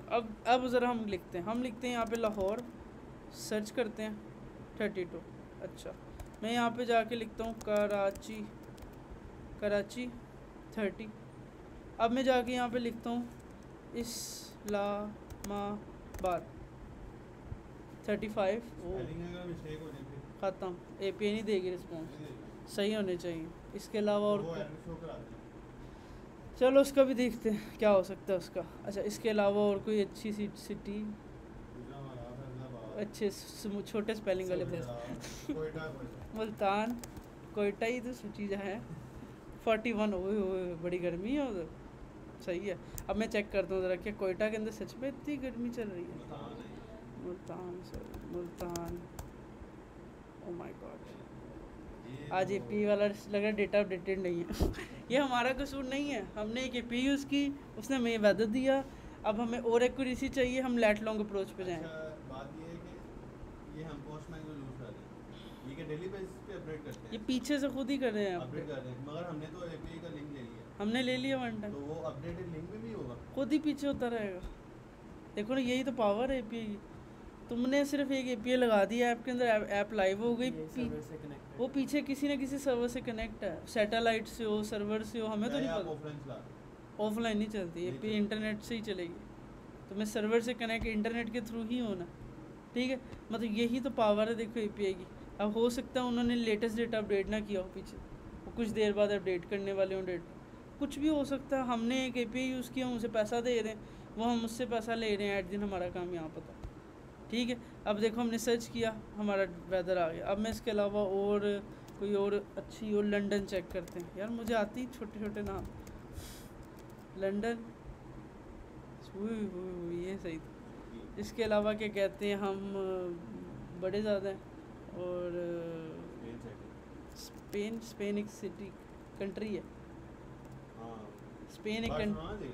अब ज़रा हम लिखते हैं यहाँ पे लाहौर, सर्च करते हैं 32, अच्छा मैं यहाँ पे जाके लिखता हूँ कराची 30। अब मैं जाके यहाँ पे लिखता हूँ इस्लामाबाद 35। ख़त्म, API नहीं देगी रिस्पॉन्स, सही होने चाहिए। इसके अलावा और चलो उसका भी देखते हैं क्या हो सकता है उसका। अच्छा इसके अलावा और कोई अच्छी सी सिटी, अच्छे छोटे स्पेलिंग वाले प्लेस, मुल्तान, कोयटा ही तो चीज़ है। 41, ओए बड़ी गर्मी है उधर, सही है। अब मैं चेक करता हूँ ज़रा क्या कोयटा के अंदर सच में इतनी गर्मी चल रही है। मुल्तान, ओ माय गॉड, आज API वाला लगा डेटा अपडेटेड नहीं है। ये हमारा कसूर नहीं है, हमने एक API यूज़ की, उसने हमें वेदर दिया, अब हमें और एक्यूरेसी चाहिए, हम लेट लॉन्ग अप्रोच पे जाएं। बात ये है कि ये हम पोस्टमैन को यूज़ कर रहे हैं, ये कि डेली बेसिस पे अपडेट करते हैं, ये पीछे से खुद ही कर रहे हैं अपडेट कर रहे हैं, मगर हमने तो API का लिंक ले लिया, हमने ले लिया वन टाइम, तो वो अपडेटेड लिंक में भी होगा, खुद ही पीछे होता रहेगा। देखो ना यही तो पावर है API की, तुमने सिर्फ एक API लगा दिया ऐप के अंदर, ऐप लाइव हो गई, वो पीछे किसी न किसी सर्वर से कनेक्ट है, सैटेलाइट से हो, सर्वर से हो, हमें तो नहीं पता। ऑफलाइन नहीं चलती API, इंटरनेट से ही चलेगी, तो मैं सर्वर से कनेक्ट इंटरनेट के थ्रू ही होना, ठीक है। मतलब यही तो पावर है देखो API की। अब हो सकता है उन्होंने लेटेस्ट डेटा अपडेट ना किया हो पीछे, वो कुछ देर बाद अपडेट करने वाले हों डेटा, कुछ भी हो सकता है। हमने एक API यूज़ किया, उनसे पैसा दे रहे हैं, वो हम उससे पैसा ले रहे हैं, 8 दिन हमारा काम यहाँ पता, ठीक है। अब देखो हमने सर्च किया, हमारा वेदर आ गया। अब मैं इसके अलावा और कोई और अच्छी और लंदन चेक करते हैं, यार मुझे आती छोटे छोटे नाम, लंदन, ये सही था। इसके अलावा क्या कहते हैं हम, बड़े ज़्यादा हैं, और स्पेन एक सिटी कंट्री है, स्पेन एक कंट्री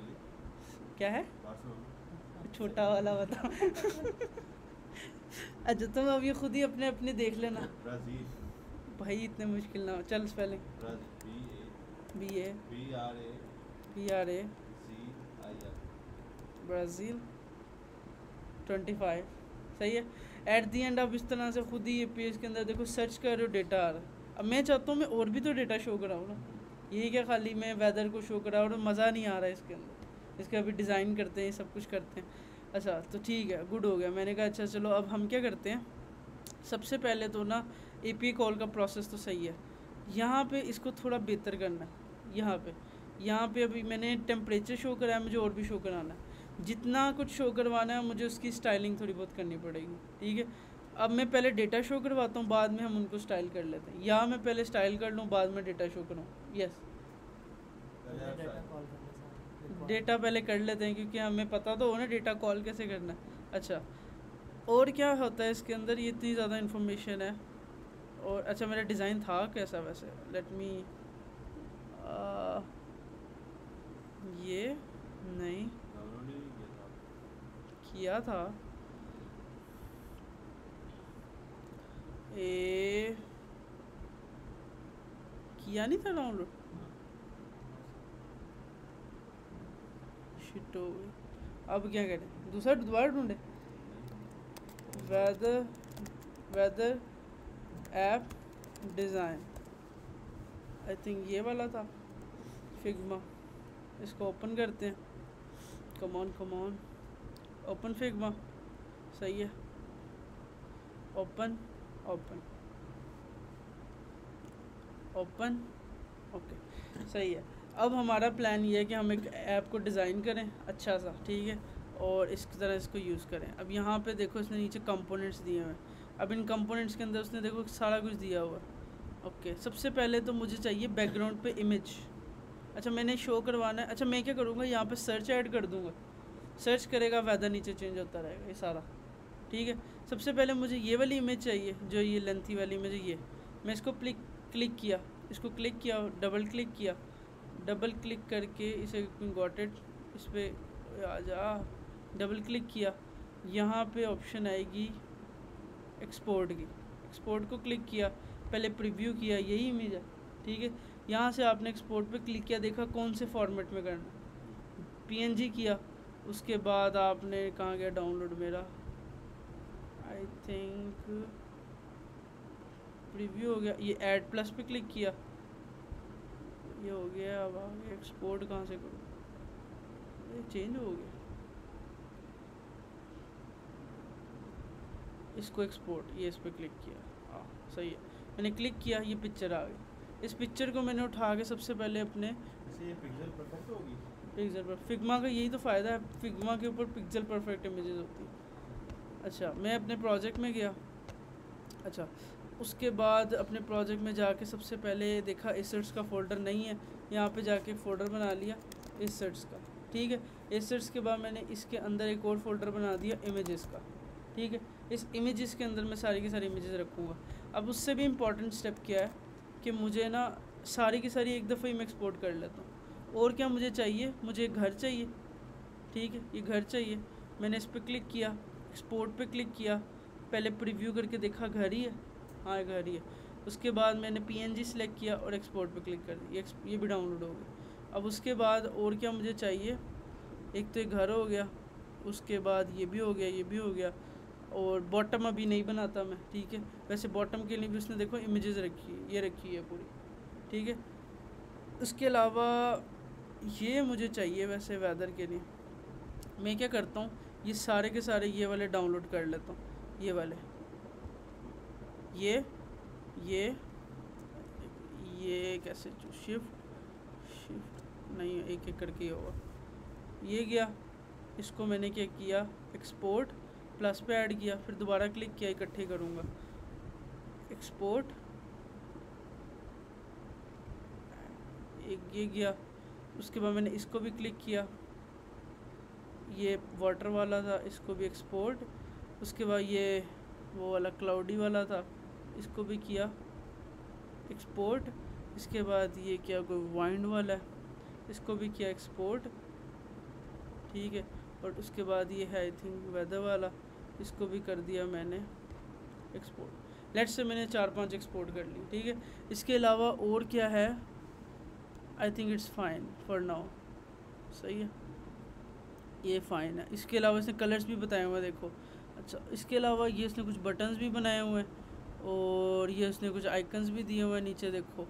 क्या है, छोटा वाला बता। अच्छा तुम अब ये खुद ही अपने देख लेना, भाई इतने मुश्किल ना हो। चल स्पेलिंग BRA ब्राज़ील 25, सही है। एट दी एंड आप इस तरह से खुद ही ये पेज के अंदर देखो सर्च कर रहे हो, डेटा आ रहा है। अब मैं चाहता हूँ मैं और भी तो डेटा शो कराऊँ ना, यही क्या खाली मैं वेदर को शो कराऊँ, और मज़ा नहीं आ रहा है इसके अंदर। इसके अभी डिज़ाइन करते हैं, सब कुछ करते हैं। अच्छा तो ठीक है, गुड हो गया। मैंने कहा अच्छा चलो अब हम क्या करते हैं, सबसे पहले तो ना API कॉल का प्रोसेस तो सही है, यहाँ पे इसको थोड़ा बेहतर करना है। यहाँ पे अभी मैंने टेम्परेचर शो कराया, मुझे और भी शो कराना है, जितना कुछ शो करवाना है मुझे उसकी स्टाइलिंग थोड़ी बहुत करनी पड़ेगी, ठीक है। अब मैं पहले डेटा शो करवाता हूँ, बाद में हम उनको स्टाइल कर लेते हैं, या मैं पहले स्टाइल कर लूँ बाद में डेटा शो करूँ। यस, डेटा पहले कर लेते हैं क्योंकि हमें पता तो हो ना डेटा कॉल कैसे करना है। अच्छा और क्या होता है इसके अंदर, ये इतनी ज़्यादा इन्फॉर्मेशन है। और अच्छा मेरा डिज़ाइन था कैसा वैसे, लेट मी, ये नहीं किया था किया नहीं था डाउनलोड। शिट हो गई। अब क्या करें, दोबारा ढूंढे। Weather app design, I think ये वाला था फिग्मा। इसको ओपन करते हैं। Come on open Figma. सही है, ओपन ओके सही है। अब हमारा प्लान ये है कि हम एक ऐप को डिज़ाइन करें अच्छा सा, ठीक है, और इस तरह इसको यूज़ करें। अब यहाँ पे देखो इसने नीचे कंपोनेंट्स दिए हुए हैं। अब इन कंपोनेंट्स के अंदर उसने देखो सारा कुछ दिया हुआ है। ओके, सबसे पहले तो मुझे चाहिए बैकग्राउंड पे इमेज। अच्छा, मैंने शो करवाना है। अच्छा, मैं क्या करूँगा, यहाँ पे सर्च ऐड कर दूँगा। सर्च करेगा, वेदर नीचे चेंज होता रहेगा ये सारा, ठीक है। सबसे पहले मुझे ये वाली इमेज चाहिए, जो ये लेंथी वाली इमेज है ये। मैं इसको क्लिक किया, इसको क्लिक किया, डबल क्लिक करके इसे गॉट इट, इस पर आ जा। डबल क्लिक किया, यहाँ पे ऑप्शन आएगी एक्सपोर्ट की। एक्सपोर्ट को क्लिक किया, पहले प्रीव्यू किया, यही इमेज है, ठीक है। यहाँ से आपने एक्सपोर्ट पे क्लिक किया, देखा कौन से फॉर्मेट में करना, पीएनजी किया। उसके बाद आपने कहाँ गया डाउनलोड मेरा, आई थिंक प्रीव्यू हो गया। ये ऐड प्लस पे क्लिक किया, ये हो गया। अब आगे एक्सपोर्ट कहाँ से करूँ, ये चेंज हो गया। इसको एक्सपोर्ट, ये इस पर क्लिक किया, हाँ सही है। मैंने क्लिक किया, ये पिक्चर आ गई। इस पिक्चर को मैंने उठा के सबसे पहले अपने ये पिक्सल परफेक्ट होगी। पिक्सल पर फिग्मा का यही तो फ़ायदा है, फिग्मा के ऊपर पिक्सल परफेक्ट इमेजेस होती है। अच्छा, मैं अपने प्रोजेक्ट में गया। अच्छा, उसके बाद अपने प्रोजेक्ट में जाके सबसे पहले देखा एसेट्स का फ़ोल्डर नहीं है, यहाँ पे जाके फ़ोल्डर बना लिया एसेट्स का, ठीक है। एसेट्स के बाद मैंने इसके अंदर एक और फ़ोल्डर बना दिया इमेजेस का, ठीक है। इस इमेजेस के अंदर मैं सारी की सारी इमेजेस रखूँगा। अब उससे भी इम्पॉर्टेंट स्टेप क्या है कि मुझे ना सारी की सारी एक दफ़ा ही मैं एक्सपोर्ट कर लेता हूँ। और क्या मुझे चाहिए, मुझे एक घर चाहिए, ठीक है, ये घर चाहिए। मैंने इस पर क्लिक किया, एक्सपोर्ट पे क्लिक किया, पहले प्रीव्यू करके देखा घर ही है, हाँ घर ही है। उसके बाद मैंने पीएनजी सेलेक्ट किया और एक्सपोर्ट पे क्लिक कर दिया, ये भी डाउनलोड हो गया। अब उसके बाद और क्या मुझे चाहिए, एक तो ये घर हो गया, उसके बाद ये भी हो गया, ये भी हो गया। और बॉटम अभी नहीं बनाता मैं, ठीक है। वैसे बॉटम के लिए भी उसने देखो इमेजेस रखी है, ये रखी है पूरी, ठीक है। उसके अलावा ये मुझे चाहिए वैसे वेदर के लिए। मैं क्या करता हूँ, ये सारे के सारे ये वाले डाउनलोड कर लेता हूँ, ये वाले, ये कैसे शिफ्ट नहीं, एक एक करके होगा। ये गया, इसको मैंने क्या किया, एक्सपोर्ट प्लस पे ऐड किया, फिर दोबारा क्लिक किया, इकट्ठे करूँगा, एक्सपोर्ट, एक ये गया। उसके बाद मैंने इसको भी क्लिक किया, ये वाटर वाला था, इसको भी एक्सपोर्ट। उसके बाद ये वो वाला क्लाउडी वाला था, इसको भी किया एक्सपोर्ट। इसके बाद ये क्या कोई वाइंड वाला है, इसको भी किया एक्सपोर्ट, ठीक है। और उसके बाद ये है आई थिंक वेदर वाला, इसको भी कर दिया मैंने एक्सपोर्ट। लेट्स से मैंने 4-5 एक्सपोर्ट कर ली, ठीक है। इसके अलावा और क्या है, I think it's fine for now, सही है, ये फ़ाइन है। इसके अलावा इसने कलर्स भी बताए हुए हैं, देखो। अच्छा, इसके अलावा ये इसने कुछ बटन्स भी बनाए हुए हैं, और ये उसने कुछ आइकन्स भी दिए हुए हैं नीचे, देखो,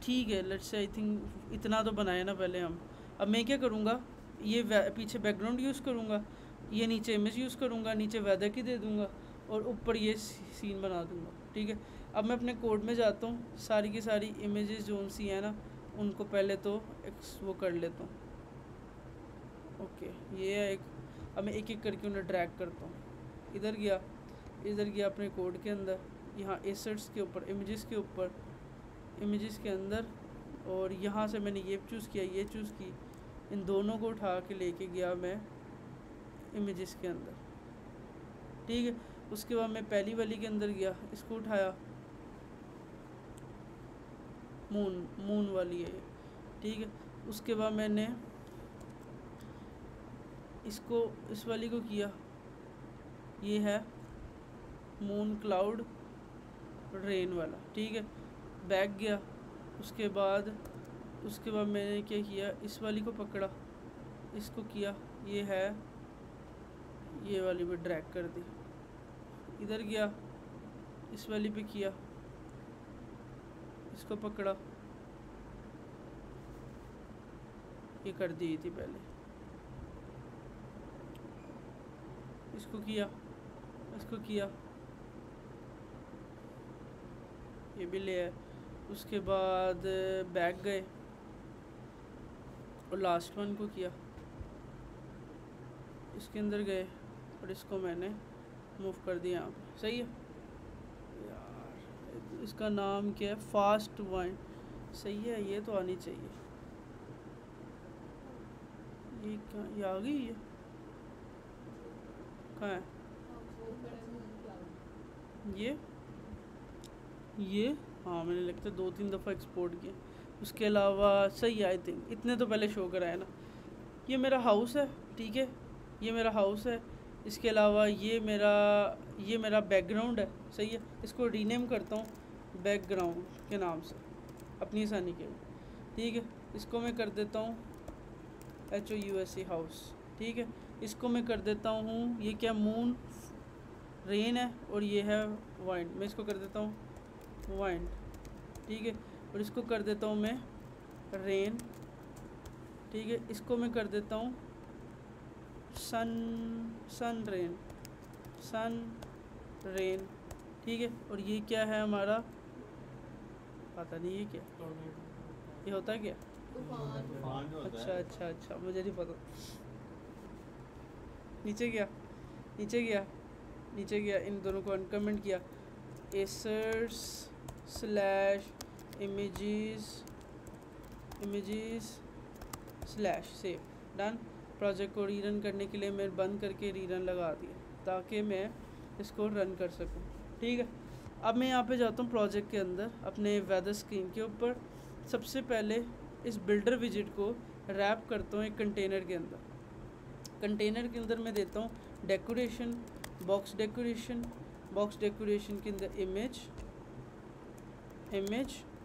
ठीक है। लेट्स से आई थिंक इतना तो बनाया ना पहले हम। अब मैं क्या करूँगा, ये पीछे बैकग्राउंड यूज़ करूँगा, ये नीचे इमेज यूज़ करूँगा, नीचे वेदर की दे दूँगा, और ऊपर ये सीन बना दूँगा, ठीक है। अब मैं अपने कोड में जाता हूँ, सारी की सारी इमेजेस जो सी हैं ना, उनको पहले तो वो कर लेता हूँ, ओके। ये है एक, अब मैं एक एक करके उन्हें ड्रैग करता हूँ। इधर गया अपने कोड के अंदर, यहाँ एसेट्स के ऊपर, इमेजेस के ऊपर, इमेजेस के अंदर, और यहाँ से मैंने ये चूज़ किया, ये चूज़ की, इन दोनों को उठा के लेके गया मैं इमेजेस के अंदर, ठीक है। उसके बाद मैं पहली वाली के अंदर गया, इसको उठाया, मून वाली है ये, ठीक है। उसके बाद मैंने इसको इस वाली को किया, ये है मून क्लाउड रेन वाला, ठीक है। बैक गया, उसके बाद मैंने क्या किया, इस वाली को पकड़ा, इसको किया, ये है, ये वाली पे ड्रैग कर दी, इधर गया, इस वाली पे किया, इसको पकड़ा, ये कर दी थी पहले, इसको किया, इसको किया, ये भी ले आए। उसके बाद बैक गए और लास्ट वन को किया, इसके अंदर गए और इसको मैंने मूव कर दिया यहाँ पे। सही है यार, इसका नाम क्या है, फास्ट वाइन। सही है, ये तो आनी चाहिए। ये क्या, ये आ गई है, कहाँ है ये हाँ, मैंने लगता है 2-3 दफ़ा एक्सपोर्ट किया। उसके अलावा सही है, आई थिंक इतने तो पहले शो कराया ना। ये मेरा हाउस है, ठीक है, ये मेरा हाउस है। इसके अलावा ये मेरा बैकग्राउंड है, सही है। इसको रीनेम करता हूँ बैकग्राउंड के नाम से अपनी आसानी के लिए, ठीक है। इसको मैं कर देता हूँ HOUSE हाउस, ठीक है। इसको मैं कर देता हूँ, ये क्या मून रेन है और ये है वाइंड, मैं इसको कर देता हूँ वाइंड, ठीक है। और इसको कर देता हूँ मैं रेन, ठीक है। इसको मैं कर देता हूँ सन रेन, ठीक है। और ये क्या है हमारा, पता नहीं ये क्या, ये होता है क्या? तूफान जो होता है। अच्छा, मुझे नहीं पता। नीचे गया, इन दोनों को अनकमेंट किया, एसर्स / इमेजेस / सेव, डन। प्रोजेक्ट को रीरन करने के लिए मैं बंद करके रीरन लगा दिया ताकि मैं इसको रन कर सकूं, ठीक है। अब मैं यहाँ पे जाता हूँ प्रोजेक्ट के अंदर अपने वेदर स्क्रीन के ऊपर। सबसे पहले इस बिल्डर विजिट को रैप करता हूँ एक कंटेनर के अंदर। कंटेनर के अंदर मैं देता हूँ डेकोरेशन, बॉक्स डेकोरेशन के अंदर इमेज,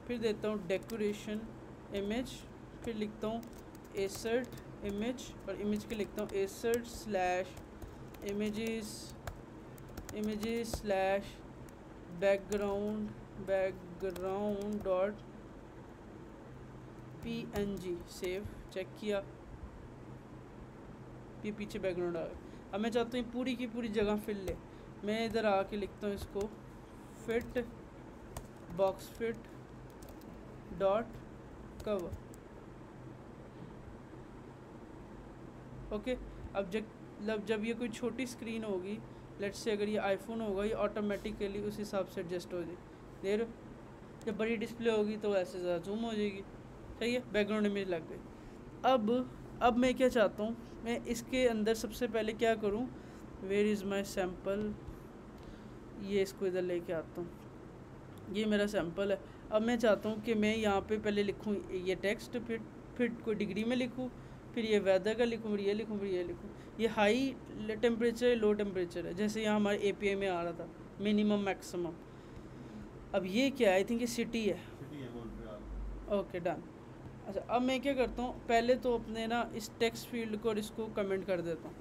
फिर देता हूँ डेकोरेशन इमेज, फिर लिखता हूँ एसर्ट इमेज, और इमेज के लिखता हूँ एसर्ट / images / background dot PNG। Save, check किया, ये पीछे बैकग्राउंड आ गया। अब मैं चाहता हूँ पूरी की पूरी जगह फिल ले। मैं इधर आके लिखता हूँ इसको fit box fit dot cover, okay. अब जब ये कोई छोटी स्क्रीन होगी, लेट्स से अगर ये आईफोन होगा, ये ऑटोमेटिकली उस हिसाब से एडजस्ट हो जाए। देर जब बड़ी डिस्प्ले होगी तो ऐसे ज़्यादा जूम हो जाएगी, सही है। बैकग्राउंड इमेज लग गई। अब मैं क्या चाहता हूँ, मैं इसके अंदर सबसे पहले क्या करूँ, वेयर इज़ माई सैम्पल, ये इसको इधर लेके आता हूँ, ये मेरा सैम्पल है। अब मैं चाहता हूँ कि मैं यहाँ पे पहले लिखूँ ये टेक्स्ट, फिर कोई डिग्री में लिखूँ, फिर ये वेदर का लिखूँ, फिर ये लिखूँ। ये हाई टेम्परेचर है, लो टेम्परेचर है, जैसे यहाँ हमारे API में आ रहा था मिनिमम मैक्सिमम। अब ये क्या है, आई थिंक ये सिटी है, ओके डन। अच्छा, अब मैं क्या करता हूँ, पहले तो अपने ना इस टेक्स्ट फील्ड को और इसको कमेंट कर देता हूँ,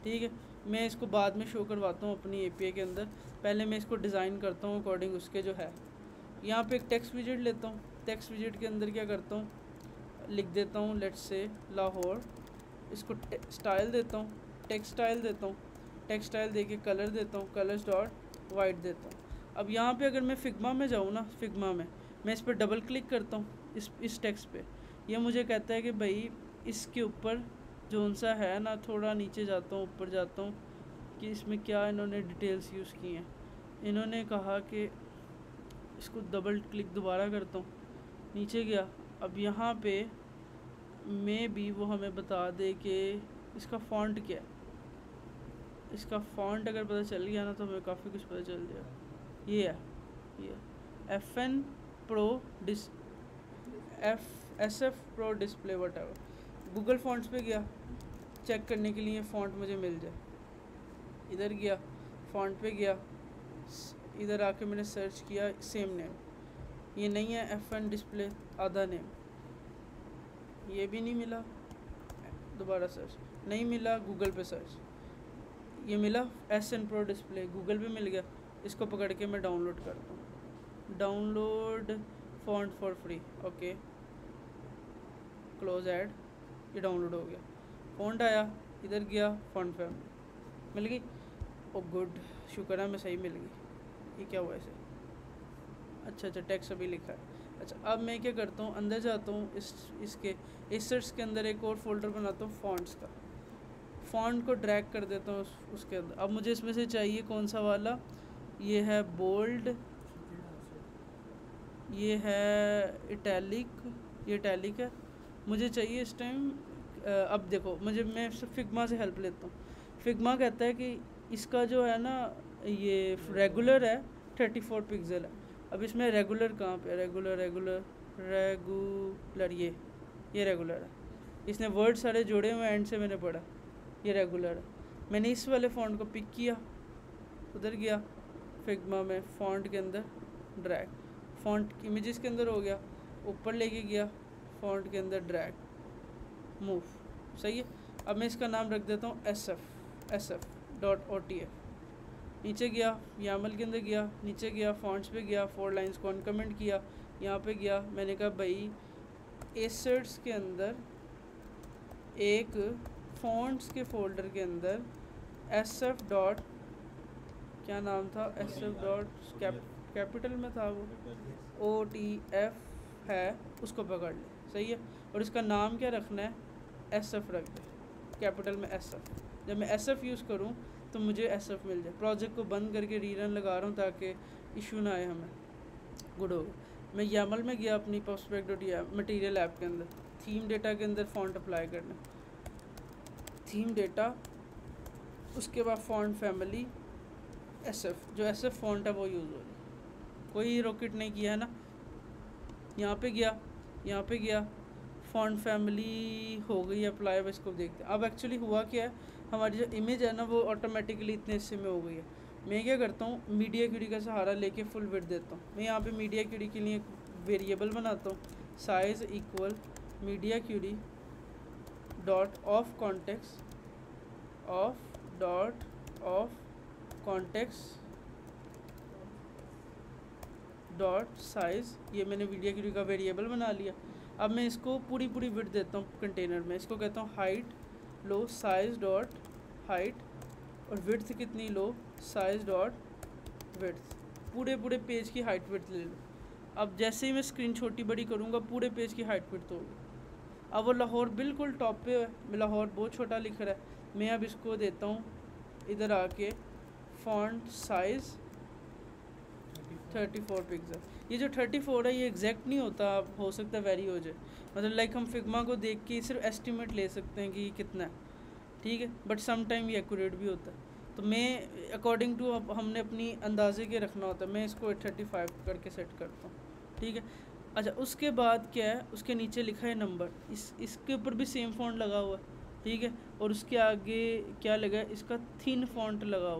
ठीक है। मैं इसको बाद में शो करवाता हूँ अपनी API के अंदर। पहले मैं इसको डिज़ाइन करता हूँ अकॉर्डिंग उसके जो है। यहाँ पे एक टेक्स्ट विजिट लेता हूँ, टेक्स्ट विजिट के अंदर क्या करता हूँ, लिख देता हूँ लेट्स से लाहौर, इसको स्टाइल देता हूँ, टेक्स्ट स्टाइल देता हूँ, टेक्स्ट स्टाइल दे के कलर देता हूँ, कलर्स डॉट वाइट देता हूँ। अब यहाँ पे अगर मैं फिग्मा में जाऊँ ना, फिग्मा में मैं इस पर डबल क्लिक करता हूँ इस टेक्स्ट पे, ये मुझे कहता है कि भाई इसके ऊपर जोन सा है ना, थोड़ा नीचे जाता हूँ, ऊपर जाता हूँ कि इसमें क्या इन्होंने डिटेल्स यूज़ की हैं। इन्होंने कहा कि इसको डबल क्लिक दोबारा करता हूँ, नीचे गया। अब यहाँ पे मैं भी वो हमें बता दे कि इसका फ़ॉन्ट क्या है। इसका फ़ॉन्ट अगर पता चल गया ना तो हमें काफ़ी कुछ पता चल जाएगा। ये FN Pro SF Pro display what ever. Google fonts पे गया, चेक करने के लिए फ़ॉन्ट मुझे मिल जाए। इधर गया, फ़ॉन्ट पे गया, इधर आके मैंने सर्च किया सेम नेम, ये नहीं है FN डिस्प्ले आधा नेम, ये भी नहीं मिला, दोबारा सर्च नहीं मिला, गूगल पे सर्च, ये मिला SN प्रो डिस्प्ले, गूगल पे मिल गया। इसको पकड़ के मैं डाउनलोड करता हूँ, download font for free, okay close add, ये डाउनलोड हो गया। फ़ॉन्ट आया, इधर गया फ़ॉन्ट फैमिली मिल गई, ओ गुड, शुक्र है मैं सही मिल गई। ये क्या हुआ ऐसे, अच्छा टेक्स्ट अभी लिखा है। अच्छा अब मैं क्या करता हूँ, अंदर जाता हूँ, इसके एसेट्स के अंदर एक और फोल्डर बनाता हूँ फ़ॉन्ट्स का, फ़ॉन्ट को ड्रैग कर देता हूँ उसके अंदर। अब मुझे इसमें से चाहिए कौन सा वाला, ये है बोल्ड, ये है इटैलिक, ये इटैलिक है, मुझे चाहिए इस टाइम। अब देखो मैं फिग्मा से हेल्प लेता हूँ। फिग्मा कहता है कि इसका जो है ना ये रेगुलर है 34 पिक्सल है। अब इसमें रेगुलर कहाँ पे, रेगुलर ये रेगुलर है। इसने वर्ड सारे जोड़े हुए एंड से मैंने पढ़ा, ये रेगुलर है। मैंने इस वाले फ़ॉन्ट को पिक किया, उधर गया फिग्मा में फ़ॉन्ट के अंदर ड्रैग, फ़ॉन्ट इमेजेस के अंदर हो गया, ऊपर लेके गया फ़ॉन्ट के अंदर ड्रैग मूव, सही है। अब मैं इसका नाम रख देता हूँ SF.OTF। नीचे गया यामल के अंदर गया, नीचे गया फ़ॉन्ट्स पे गया, 4 लाइंस को अनकमेंट किया, यहाँ पे गया, मैंने कहा भाई एसेट्स के अंदर एक फ़ॉन्ट्स के फ़ोल्डर के अंदर SF डॉट क्या नाम था, SF डॉट कैपिटल में था वो, OTF है, उसको पकड़ ले, सही है। और इसका नाम क्या रखना है, SF रख दे, कैपिटल में SF। जब मैं SF यूज़ करूँ तो मुझे SF मिल जाए। प्रोजेक्ट को बंद करके रीरन लगा रहा हूँ ताकि इशू ना आए हमें, गुड हो गया। मैं यामल में गया अपनी prospect.yaml मटीरियल ऐप के अंदर, थीम डेटा के अंदर फ़ॉन्ट अप्लाई करना, थीम डेटा, उसके बाद फ़ॉन्ट फैमिली SF, जो SF फ़ॉन्ट है वो यूज़ हो जाए, कोई रॉकेट नहीं किया है ना। यहाँ पे गया फ़ॉन्ट फैमिली हो गई अप्लाई। अब इसको देखते हैं। अब एक्चुअली हुआ क्या है, हमारी जो इमेज है ना वो ऑटोमेटिकली इतने हिस्से में हो गई है। मैं क्या करता हूँ, मीडिया क्यूरी का सहारा लेके फुल विड्थ देता हूँ। मैं यहाँ पे मीडिया क्यूरी के लिए वेरिएबल बनाता हूँ, size equal media query dot of context dot size, ये मैंने मीडिया क्यूरी का वेरिएबल बना लिया। अब मैं इसको पूरी विड्थ देता हूँ कंटेनर में, इसको कहता हूँ हाइट लो साइज़ डॉट हाइट, और विड्थ कितनी लो, साइज़ डॉट विड्थ, पूरे पेज की हाइट विड्थ ले लो। अब जैसे ही मैं स्क्रीन छोटी बड़ी करूँगा पूरे पेज की हाइट विड्थ होगी। अब वो लाहौर बिल्कुल टॉप पे है, मैं लाहौर बहुत छोटा लिख रहा है। मैं अब इसको देता हूँ इधर आके फ़ॉन्ट साइज़ 34 पिक्सल। ये जो 34 है ये एग्जैक्ट नहीं होता, हो सकता है वेरी हो जाए, मतलब लाइक हम फिग्मा को देख के सिर्फ एस्टिमेट ले सकते हैं कि ये कितना है, ठीक है, बट सम टाइम ये एक्यूरेट भी होता है। तो मैं अकॉर्डिंग टू हमने अपनी अंदाजे के रखना होता है, मैं इसको 35 करके सेट करता हूँ, ठीक है। अच्छा उसके बाद क्या है, उसके नीचे लिखा है नंबर, इसके ऊपर भी सेम फ़ॉन्ट लगा हुआ है, ठीक है। और उसके आगे क्या लगा है, इसका थिन फ़ॉन्ट लगा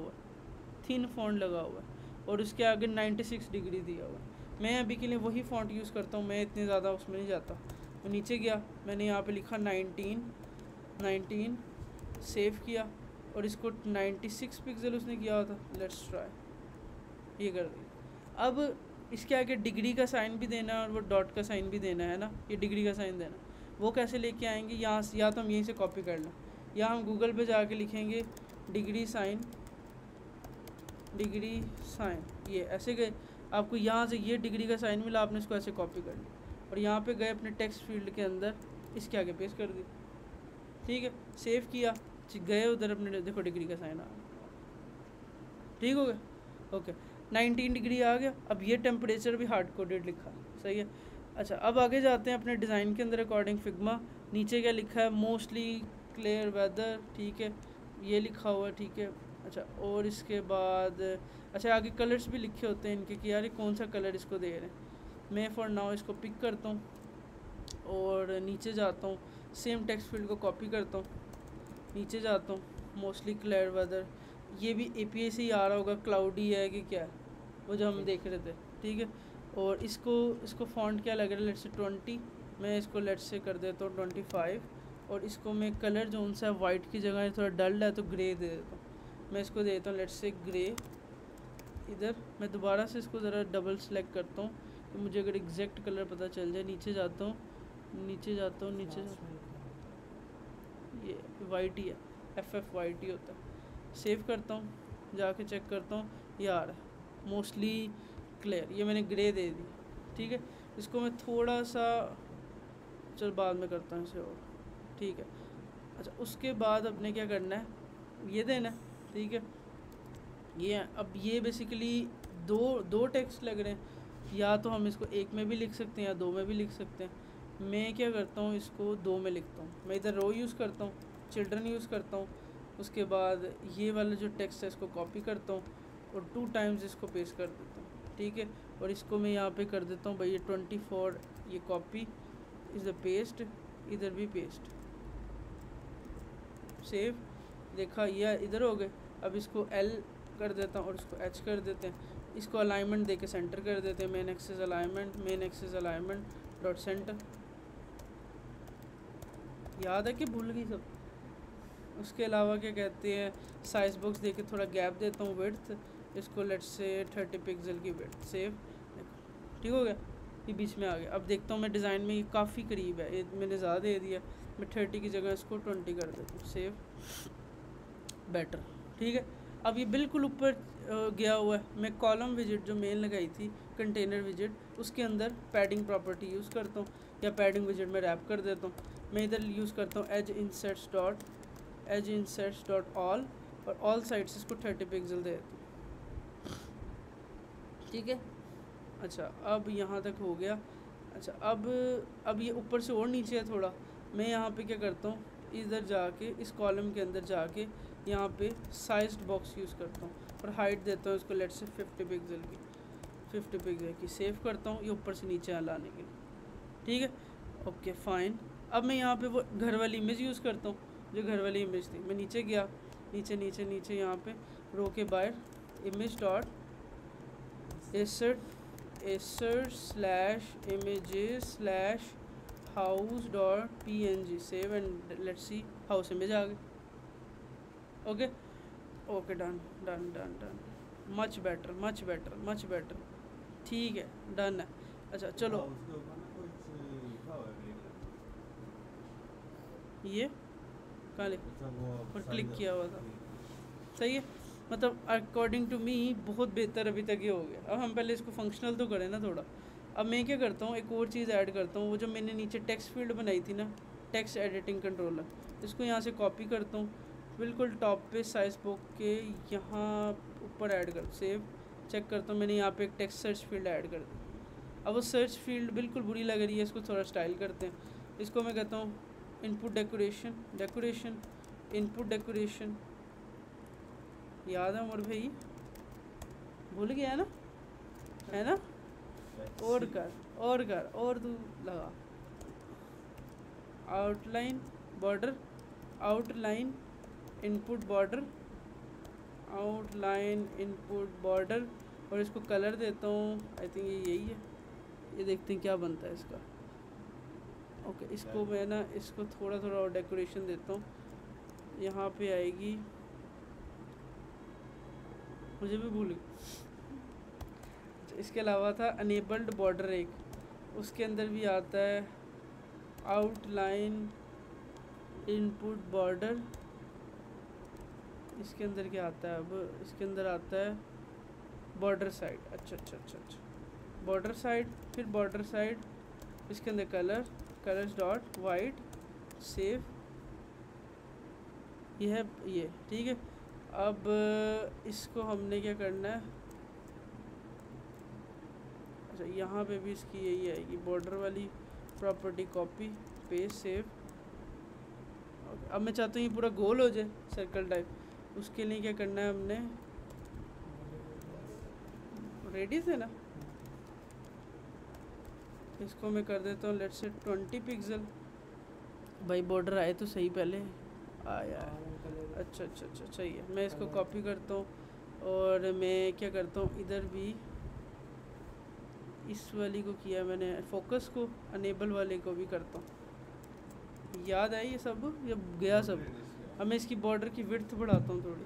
हुआ है, और उसके आगे 96 डिग्री दिया हुआ है। मैं अभी के लिए वही फ़ॉन्ट यूज़ करता हूँ, मैं इतने ज़्यादा उसमें नहीं जाता। मैं नीचे गया, मैंने यहाँ पे लिखा 19 सेव किया, और इसको 96 पिक्सल उसने किया हुआ था। लेट्स ट्राई, ये कर दिया। अब इसके आगे डिग्री का साइन भी देना है और वो डॉट का साइन भी देना है ना, ये डिग्री का साइन देना, वो कैसे लेके आएंगे, यहाँ से या तो हम यहीं से कॉपी कर लें, या हम गूगल पे जाके लिखेंगे डिग्री साइन, ये ऐसे गए, आपको यहाँ से ये डिग्री का साइन मिला, आपने इसको ऐसे कॉपी कर लिया और यहाँ पे गए अपने टेक्स्ट फील्ड के अंदर इसके आगे पेस्ट कर दी, ठीक है। सेव किया, गए उधर अपने, देखो डिग्री का साइन आ गया, ठीक हो गया, ओके 19 डिग्री आ गया। अब ये टेम्परेचर भी हार्ड कोडेड लिखा, सही है। अच्छा अब आगे जाते हैं अपने डिज़ाइन के अंदर अकॉर्डिंग फिग्मा। नीचे क्या लिखा है, मोस्टली क्लियर वेदर, ठीक है, ये लिखा हुआ है, ठीक है। अच्छा और इसके बाद अच्छा आगे कलर्स भी लिखे होते हैं इनके कि यार कौन सा कलर इसको दे रहे हैं। मैं फॉर नाउ इसको पिक करता हूँ और नीचे जाता हूँ, सेम टेक्स्ट फील्ड को कॉपी करता हूँ नीचे जाता हूँ, मोस्टली क्लियर वेदर, ये भी API से ही आ रहा होगा, क्लाउडी है कि क्या है वो जो हम देख रहे थे, ठीक है। और इसको फॉन्ट क्या लग रहा है, लेट्स से 20, मैं इसको लेट्स से कर देता हूँ 25, और इसको मैं कलर जो उनसा है वाइट की जगह थोड़ा डल है तो ग्रे दे देता हूँ, मैं इसको दे देता हूँ लेट्स से ग्रे। इधर मैं दोबारा से इसको ज़रा डबल सेलेक्ट करता हूँ तो मुझे अगर एग्जैक्ट कलर पता चल जाए। नीचे जाता हूँ, ये वाइट ही है, FF वाइट ही होता है। सेव करता हूँ, जाके चेक करता हूँ, यार मोस्टली क्लियर, ये मैंने ग्रे दे दी, ठीक है। इसको मैं थोड़ा सा चल बाद में करता हूँ इसे, और ठीक है। अच्छा, उसके बाद अपने क्या करना है, ये देना है, ठीक है। ये अब ये बेसिकली दो टेक्स्ट लग रहे हैं, या तो हम इसको एक में भी लिख सकते हैं या दो में भी लिख सकते हैं। मैं क्या करता हूँ, इसको दो में लिखता हूँ। मैं इधर रो यूज़ करता हूँ, चिल्ड्रन यूज़ करता हूँ, उसके बाद ये वाला जो टेक्स्ट है इसको कॉपी करता हूँ और 2 टाइम्स इसको पेस्ट कर देता हूँ, ठीक है। और इसको मैं यहाँ पे कर देता हूँ भाई, ये 24 ये कॉपी इज़ द पेस्ट, इधर भी पेस्ट, सेव, देखा ये इधर हो गए। अब इसको L कर देता हूँ और इसको H कर देते हैं, इसको अलाइनमेंट दे के सेंटर कर देते हैं, main axis alignment dot centre. याद है कि भूल गई सब। उसके अलावा क्या कहते हैं, साइज बॉक्स दे के थोड़ा गैप देता हूँ, विड्थ इसको लेट्स से 30 पिक्सल की विड्थ, सेव, ठीक हो गया, ये बीच में आ गया। अब देखता हूँ मैं डिज़ाइन में ये काफ़ी करीब है, ये मैंने ज़्यादा दे दिया, मैं 30 की जगह इसको 20 कर देता हूँ, सेव, बेटर, ठीक है। अब ये बिल्कुल ऊपर गया हुआ है। मैं कॉलम विजिट जो मेन लगाई थी, कंटेनर विजिट, उसके अंदर पैडिंग प्रॉपर्टी यूज़ करता हूँ, या पैडिंग विजिट में रैप कर देता हूँ। मैं इधर यूज़ करता हूँ एज इंसर्ट्स डॉट ऑल, और ऑल साइड्स इसको 30 पिक्सल दे देता हूँ, ठीक है। अच्छा, अब यहाँ तक हो गया। अच्छा, अब ये ऊपर से और नीचे है थोड़ा, मैं यहाँ पे क्या करता हूँ, इधर जाके इस कॉलम के अंदर जाके यहाँ पे साइज्ड बॉक्स यूज़ करता हूँ और हाइट देता हूँ इसको लेट्स से 50 पिक्सल की, सेव करता हूँ ये ऊपर से नीचे लाने के लिए, ठीक है। Okay fine. अब मैं यहाँ पे वो घर वाली इमेज यूज़ करता हूँ, जो घर वाली इमेज थी। मैं नीचे गया, नीचे यहाँ पे रो के बाहर image dot insert/images/house.png, save and let's see, house image आ गई। ओके डन, मच बेटर, ठीक है, डन है। अच्छा चलो, उसके ऊपर ना कुछ लिखा हुआ है ग्रे कलर में। ये कहाँ लिखा अच्छा, वो और size क्लिक है। किया हुआ था, सही है। मतलब अकॉर्डिंग टू मी बहुत बेहतर अभी तक ये हो गया। अब हम पहले इसको फंक्शनल तो करें ना थोड़ा। अब मैं क्या करता हूँ, एक और चीज़ ऐड करता हूँ, वो जो मैंने नीचे टेक्स्ट फील्ड बनाई थी ना, टेक्स्ट एडिटिंग कंट्रोलर, इसको यहाँ से कॉपी करता हूँ, बिल्कुल टॉप पे साइज बॉक्स के यहाँ ऊपर ऐड कर, सेव, चेक करता हूँ, मैंने यहाँ पे एक टेक्स्ट सर्च फील्ड ऐड कर दी। अब वो सर्च फील्ड बिल्कुल बुरी लग रही है, इसको थोड़ा स्टाइल करते हैं। इसको मैं कहता हूँ इनपुट डेकोरेशन, याद है उमर भाई, भूल गया ना, है ना, और तू लगा आउटलाइन इनपुट बॉर्डर, और इसको कलर देता हूँ, आई थिंक ये यही है, ये देखते हैं क्या बनता है इसका। ओके, इसको मैं ना इसको थोड़ा और डेकोरेशन देता हूँ, यहाँ पे आएगी, मुझे भी भूल गई। इसके अलावा था अनेबल्ड बॉर्डर, एक उसके अंदर भी आता है आउटलाइन इनपुट बॉर्डर। इसके अंदर क्या आता है, अब इसके अंदर आता है बॉर्डर साइड। अच्छा, बॉर्डर साइड, फिर बॉर्डर साइड, इसके अंदर कलर्स डॉट वाइट, सेव, ये है ये, ठीक है। अब इसको हमने क्या करना है, अच्छा यहाँ पे भी इसकी यही आएगी बॉर्डर वाली प्रॉपर्टी, कॉपी पेस्ट, सेव। अब मैं चाहता हूँ ये पूरा गोल हो जाए, सर्कल टाइप, उसके लिए क्या करना है, हमने रेडी थे ना, इसको मैं कर देता हूँ लेट्स से 20 पिक्सल। भाई बॉर्डर आए तो सही पहले, आया है। अच्छा अच्छा अच्छा सही है। मैं इसको कॉपी करता हूँ और मैं क्या करता हूँ, इधर भी इस वाली को किया मैंने, फोकस को अनेबल वाले को भी करता हूँ। याद है ये सब, ये गया सब। अब मैं इसकी बॉर्डर की विड्थ बढ़ाता हूँ थोड़ी,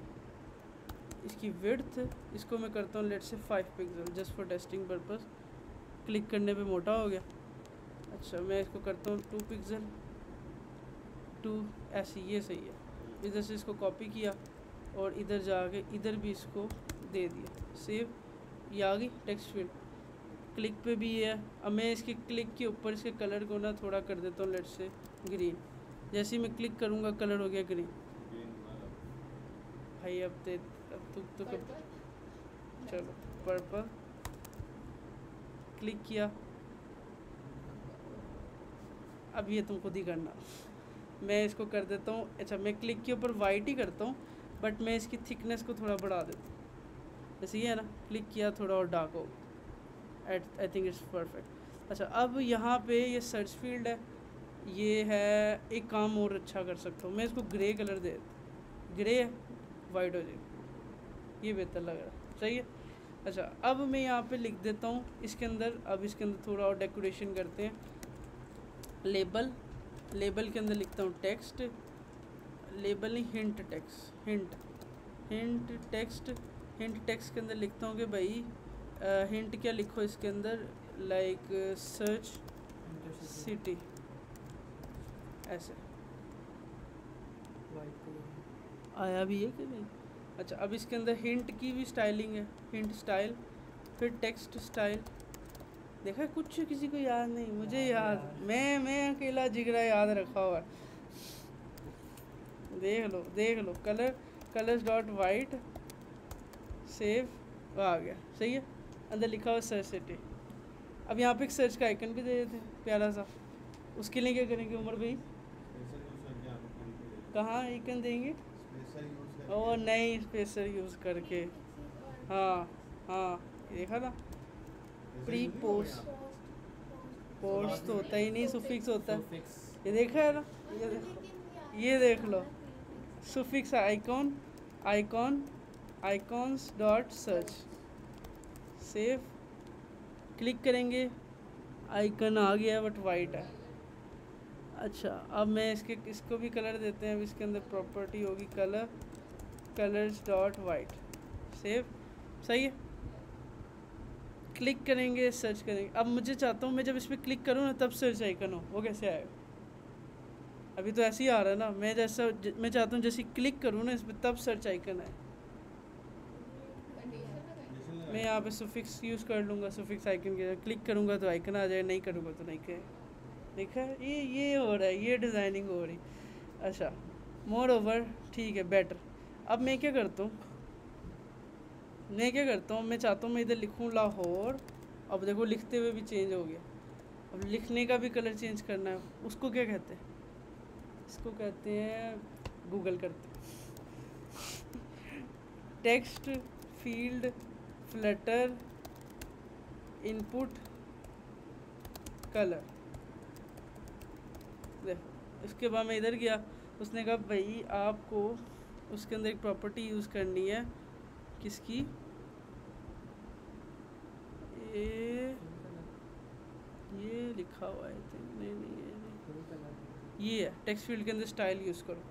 इसकी विड्थ इसको मैं करता हूँ let's say 5 pixel just for testing purpose. Click करने पे मोटा हो गया। अच्छा मैं इसको करता हूँ 2 पिक्सल 2, ऐसी ये सही है। इधर से इसको कॉपी किया और इधर जाके इधर भी इसको दे दिया, सेव। ये आ गई टेक्स्ट फील्ड। क्लिक पे भी ये है। अब मैं इसके क्लिक के ऊपर इसके कलर को ना थोड़ा कर देता हूँ लेट्स से ग्रीन। जैसे ही मैं क्लिक करूँगा कलर हो गया ग्रीन। भाई अब तो चलो पर्पल क्लिक किया। अब ये तुम खुद ही करना। मैं इसको कर देता हूँ, अच्छा मैं क्लिक के ऊपर वाइट ही करता हूँ बट मैं इसकी थिकनेस को थोड़ा बढ़ा देता हूँ। जैसे ये है ना, क्लिक किया थोड़ा और डार्क हो, आई थिंक इट्स परफेक्ट। अच्छा अब यहाँ पे ये सर्च फील्ड है, ये है एक काम और अच्छा कर सकता हूँ मैं, इसको ग्रे कलर दे देता। ग्रे है वाइट हो जाए, ये बेहतर लग रहा है, सही है। अच्छा अब मैं यहाँ पे लिख देता हूँ इसके अंदर, अब इसके अंदर थोड़ा और डेकोरेशन करते हैं। लेबल, लेबल के अंदर लिखता हूँ टेक्स्ट, लेबल नहीं hint text, hint text. Hint text के अंदर लिखता हूँ कि भाई हिंट क्या लिखो इसके अंदर, लाइक सर्च सिटी, ऐसे आया भी है कि नहीं। अच्छा अब इसके अंदर हिंट की भी स्टाइलिंग है, हिंट स्टाइल, फिर टेक्स्ट स्टाइल। देखा कुछ किसी को याद नहीं, मुझे याद, मैं अकेला जिगरा याद रखा हुआ है। देख लो कलर्स डॉट वाइट, सेव, आ गया, सही है। अंदर लिखा हुआ सर्च सिटी। अब यहाँ पे एक सर्च का आइकन भी दे देते हैं प्यारा सा। उसके लिए क्या करेंगे उमर भाई, कहाँ आइकन देंगे? और नहीं स्पेसर यूज़ करके, हाँ हाँ देखा ना, प्री पोस्ट पोस्ट तो होता ही नहीं, सुफिक्स होता है। ये देखा है ना, ये देख लो suffix icon, icons dot search, save. Click करेंगे आइकन आ गया बट वाइट है। अच्छा अब मैं इसको भी कलर देते हैं। अब इसके अंदर प्रॉपर्टी होगी colour, colours dot white, save, सही है। क्लिक करेंगे सर्च करेंगे। अब मुझे चाहता हूँ मैं जब इस पर क्लिक करूँ ना तब सर्च आइकन हो, वो कैसे आएगा? अभी तो ऐसे ही आ रहा है ना, मैं चाहता हूँ जैसे क्लिक करूँ ना इस पर तब सर्च आइकन आए। मैं यहाँ पे सुफिक्स यूज़ कर लूँगा, सुफिक्स आइकन के क्लिक करूँगा तो आइकन आ जाए, नहीं करूँगा तो नहीं कहे। देखा है ये हो रहा है, ये डिज़ाइनिंग हो रही। अच्छा मोर ओवर, ठीक है बेटर। अब मैं क्या करता हूँ, मैं चाहता हूँ मैं इधर लिखूँ लाहौर। अब देखो लिखते हुए भी चेंज हो गया। अब लिखने का भी कलर चेंज करना है, उसको क्या कहते हैं? इसको कहते हैं, गूगल करते हैं text field Flutter input colour. देखो इसके बाद मैं इधर गया, उसने कहा भाई आपको उसके अंदर एक प्रॉपर्टी यूज़ करनी है, किसकी? ये लिखा हुआ है, नहीं ये है टेक्स्ट फील्ड के अंदर स्टाइल यूज़ करो।